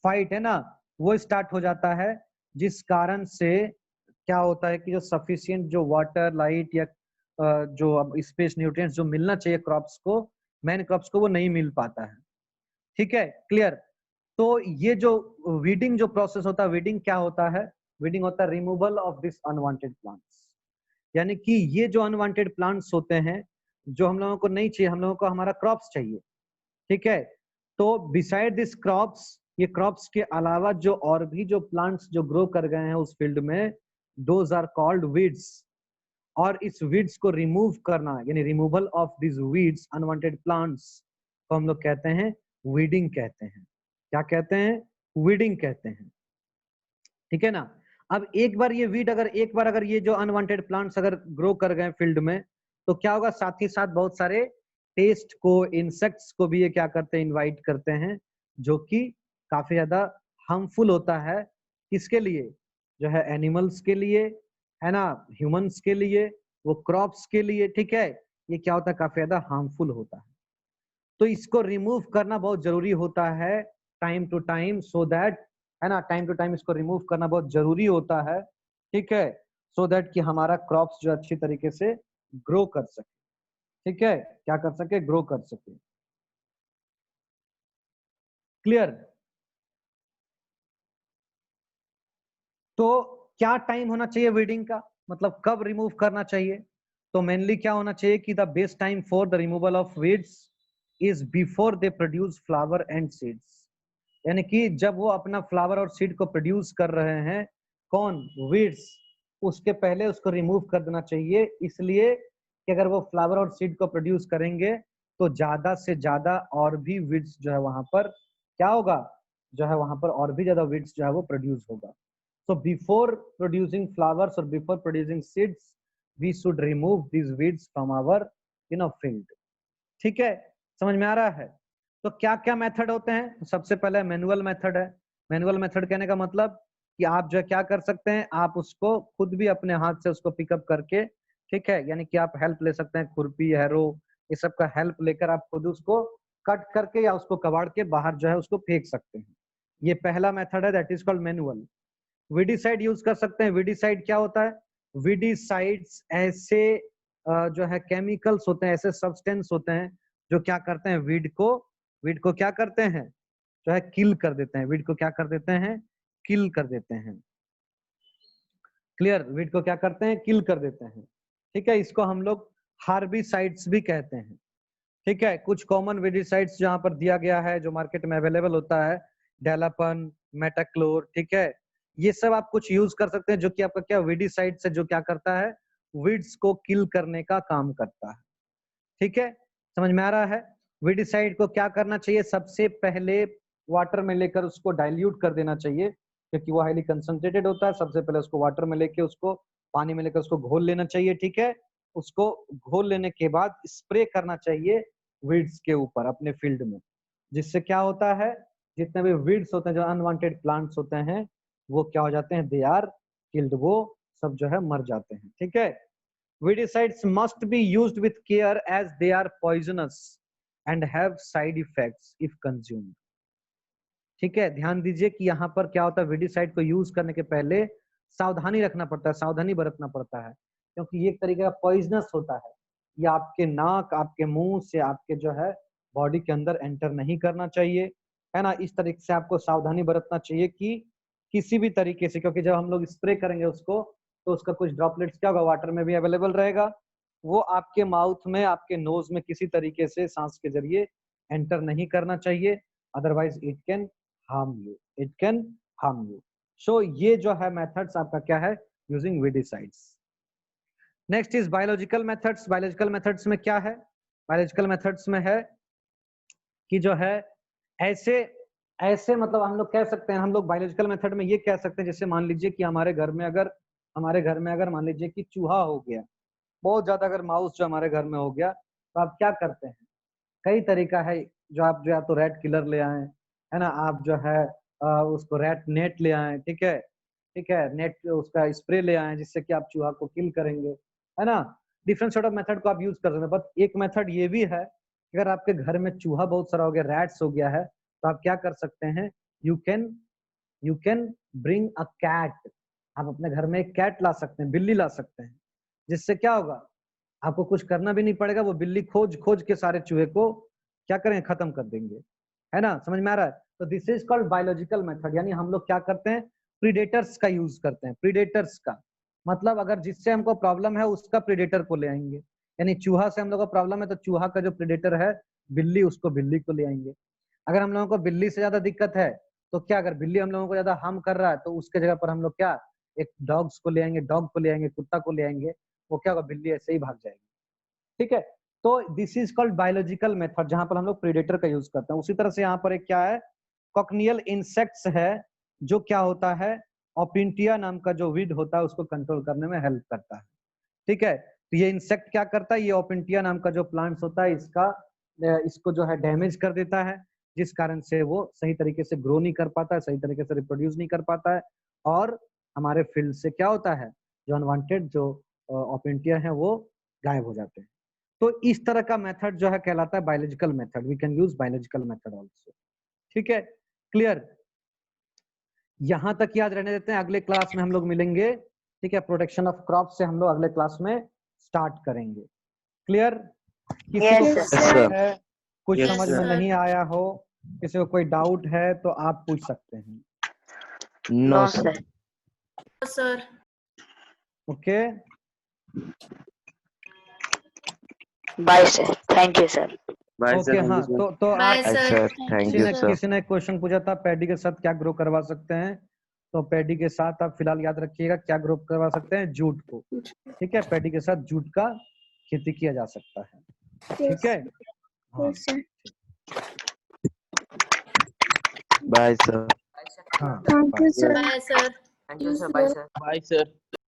फाइट है ना, वो स्टार्ट हो जाता है, जिस कारण से क्या होता है कि जो सफिशिएंट जो वाटर, लाइट या जो अब स्पेस, न्यूट्रिएंट्स जो मिलना चाहिए क्रॉप्स को, मेन क्रॉप्स को, वो नहीं मिल पाता है, ठीक है। क्लियर? तो ये जो वीडिंग जो प्रोसेस होता है, वीडिंग क्या होता है, वीडिंग होता है removal of this unwanted plants. यानी कि ये जो अनवांटेड प्लांट्स होते हैं जो हम लोगों को नहीं चाहिए, हम लोगों को हमारा क्रॉप्स चाहिए, ठीक है। तो बिसाइड दिस क्रॉप्स, ये क्रॉप्स के अलावा जो और भी जो प्लांट्स जो ग्रो कर गए हैं उस फील्ड में, दोज आर कॉल्ड वीड्स। और इस वीड्स को रिमूव करना, यानी removal of this weeds, unwanted plants, को हम लोग कहते हैं वीडिंग कहते हैं। क्या कहते हैं? वीडिंग कहते हैं, ठीक है ना। अब एक बार ये वीड अगर ये जो अनवांटेड प्लांट्स अगर ग्रो कर गए फील्ड में, तो क्या होगा, साथ ही साथ बहुत सारे पेस्ट को, इंसेक्ट्स को भी ये क्या करते हैं, इनवाइट करते हैं, जो कि काफी ज्यादा हार्मफुल होता है। किसके लिए? जो है एनिमल्स के लिए, है ना, ह्यूमंस के लिए, वो क्रॉप्स के लिए, ठीक है। ये क्या होता है, काफी ज्यादा हार्मफुल होता है। तो इसको रिमूव करना बहुत जरूरी होता है time to time, so that, है ना, टाइम टू टाइम इसको रिमूव करना बहुत जरूरी होता है, ठीक है, सो दैट कि हमारा क्रॉप्स जो अच्छी तरीके से ग्रो कर सके, ठीक है, क्या कर सके, ग्रो कर सके। क्लियर? तो क्या टाइम होना चाहिए वीडिंग का, मतलब कब रिमूव करना चाहिए? तो मेनली क्या होना चाहिए कि the best time for the removal of weeds is before they produce flower and seeds. यानी कि जब वो अपना फ्लावर और सीड को प्रोड्यूस कर रहे हैं, कौन? वीड्स, उसके पहले उसको रिमूव कर देना चाहिए। इसलिए कि अगर वो फ्लावर और सीड को प्रोड्यूस करेंगे तो ज्यादा से ज्यादा और भी वीड्स जो है वहां पर क्या होगा, जो है वहां पर और भी ज्यादा वीड्स जो है वो प्रोड्यूस होगा। So before producing flowers or before producing seeds, we should remove these weeds from our, field. ठीक है, समझ में आ रहा है? तो क्या क्या मेथड होते हैं? तो सबसे पहले मैनुअल मेथड है। मैनुअल मेथड कहने का मतलब कि आप जो है क्या कर सकते हैं, आप उसको खुद भी अपने हाथ से उसको पिकअप करके, ठीक है, यानी कि आप हेल्प ले सकते हैं, खुरपी, हैरो, ये सब का हेल्प लेकर आप खुद उसको कट करके या उसको कबाड़ के बाहर जो है उसको फेंक सकते हैं। ये पहला मेथड है, that is called manual. Weedicide use कर सकते हैं। वीडीसाइड क्या होता है? वीडीसाइड्स ऐसे जो है केमिकल्स होते हैं, ऐसे सब्सटेंस होते हैं जो क्या करते हैं, वीड को क्या करते हैं, जो है किल कर देते हैं। वीड को क्या कर देते हैं, किल कर देते हैं। क्लियर? वीड को क्या करते हैं, किल कर देते हैं, ठीक है। इसको हम लोग हार्बिसाइड्स भी कहते हैं, ठीक है। कुछ कॉमन वीडीसाइड्स जहां पर दिया गया है, जो मार्केट में अवेलेबल होता है, डेलापन, मेटाक्लोर, ठीक है, ये सब आप कुछ यूज कर सकते हैं, जो कि आपका क्या, वीडीसाइड से जो क्या करता है, वीड्स को किल करने का काम करता है, ठीक है। समझ में आ रहा है? वीडीसाइड को क्या करना चाहिए, सबसे पहले वाटर में लेकर उसको डाइल्यूट कर देना चाहिए, क्योंकि वो हाईली कंसंट्रेटेड होता है। सबसे पहले उसको वाटर में लेके, उसको पानी में लेकर उसको घोल लेना चाहिए, ठीक है। उसको घोल लेने के बाद स्प्रे करना चाहिए वीड्स के ऊपर अपने फील्ड में, जिससे क्या होता है, जितने भी वीड्स होते हैं, जो अनवांटेड प्लांट्स होते हैं, वो क्या हो जाते हैं, दे आर किल्ड, वो सब जो है मर जाते हैं, ठीक है। Weedicides must be used with care as they are poisonous and have side effects if consumed. ठीक है, ध्यान दीजिए कि यहाँ पर क्या होता है, वीडिसाइड को यूज करने के पहले सावधानी रखना पड़ता है, सावधानी बरतना पड़ता है, क्योंकि ये एक तरीके का पॉइजनस होता है। ये आपके नाक, आपके मुंह से आपके जो है बॉडी के अंदर एंटर नहीं करना चाहिए, है ना। इस तरीके से आपको सावधानी बरतना चाहिए कि किसी भी तरीके से, क्योंकि जब हम लोग स्प्रे करेंगे उसको, तो उसका कुछ ड्रॉपलेट्स क्या होगा, वाटर में भी अवेलेबल रहेगा, वो आपके माउथ में, आपके नोज में किसी तरीके से सांस के जरिए एंटर नहीं करना चाहिए, otherwise it can harm you, it can harm you. So ये जो है मेथड्स आपका क्या है, using weedicides. Next is biological methods. Biological methods में क्या है, बायोलॉजिकल मेथड्स में है कि जो है ऐसे ऐसे मतलब हम लोग कह सकते हैं, हम लोग बायोलॉजिकल मेथड में ये कह सकते हैं, जैसे मान लीजिए कि हमारे घर में अगर मान लीजिए कि चूहा हो गया, बहुत ज्यादा अगर माउस जो हमारे घर में हो गया, तो आप क्या करते हैं, कई तरीका है, जो आप जो या तो रेट किलर ले आए, है ना, आप जो है उसको रेट नेट ले आए, ठीक है, नेट उसका स्प्रे ले आए जिससे कि आप चूहा को किल करेंगे, है ना। डिफरेंट सॉर्ट ऑफ मेथड को आप यूज कर सकते हैं, बट एक मेथड ये भी है, अगर आपके घर में चूहा बहुत सारा हो गया, रैट्स हो गया है, तो आप क्या कर सकते हैं, you can bring a cat. आप अपने घर में एक कैट ला सकते हैं, बिल्ली ला सकते हैं, जिससे क्या होगा, आपको कुछ करना भी नहीं पड़ेगा, वो बिल्ली खोज के सारे चूहे को क्या करेंगे, खत्म कर देंगे, है ना, समझ में आ रहा है। तो this is called biological method, यानी हम लोग क्या करते हैं, प्रीडेटर्स का यूज करते हैं। प्रीडेटर्स का मतलब अगर जिससे हमको प्रॉब्लम है उसका प्रीडेटर को ले आएंगे, यानी चूहा से हम लोग को प्रॉब्लम है तो चूहा का जो प्रीडेटर है बिल्ली, उसको बिल्ली को ले आएंगे। अगर हम लोगों को बिल्ली से ज्यादा दिक्कत है तो क्या, अगर बिल्ली हम लोगों को ज्यादा हार्म कर रहा है तो उसके जगह पर हम लोग क्या, एक डॉग्स को ले आएंगे, डॉग को ले आएंगे, कुत्ता को ले आएंगे, वो क्या होगा, बिल्ली ऐसे ही भाग जाएगी, ठीक है। तो this is called biological method, जहां पर हम लोग प्रीडेटर का यूज करते हैं। उसी तरह से यहाँ पर एक क्या है, कॉकनियल इंसेक्ट्स है, जो क्या होता है, ओपिंटिया नाम का जो वीड होता है उसको कंट्रोल करने में हेल्प करता है, ठीक है। तो ये इंसेक्ट क्या करता है, ये ओपिंटिया नाम का जो प्लांट्स होता है इसको जो है डैमेज कर देता है, जिस कारण से वो सही तरीके से ग्रो नहीं कर पाता है, सही तरीके से रिप्रोड्यूस नहीं कर पाता है, और हमारे फील्ड से क्या होता है, जो अनवांटेड जो ओपिंटिया है वो गायब हो जाते हैं। तो इस तरह का मेथड जो है कहलाता है biological method. We can use biological method also, ठीक है, क्लियर। यहां तक याद रहने देते हैं, अगले क्लास में हम लोग मिलेंगे, ठीक है, प्रोटेक्शन ऑफ क्रॉप से हम लोग अगले क्लास में स्टार्ट करेंगे, क्लियर। किसी को Yes, Yes, sir. sir. कुछ Yes, समझ sir. में नहीं आया हो, किसी को कोई डाउट है तो आप पूछ सकते हैं, No, No, sir. sir. No, sir. Okay. Bye, sir. Thank you, sir. Bye, sir. Okay, Thank हाँ, you, sir. तो Bye, आज Bye, sir. sir. Thank Thank you, you, sir. sir. किसी ने क्वेश्चन पूछा था पैडी के साथ क्या ग्रो करवा सकते हैं, तो पैडी के साथ आप फिलहाल याद रखिएगा क्या ग्रो करवा सकते हैं, जूट को, ठीक है, पैडी के साथ जूट का खेती किया जा सकता है, ठीक है, हाँ Yes, sir. Bye, sir. हाँ, Thank you, sir. Bye, sir. Thank you, sir. Bye, sir. Bye, sir.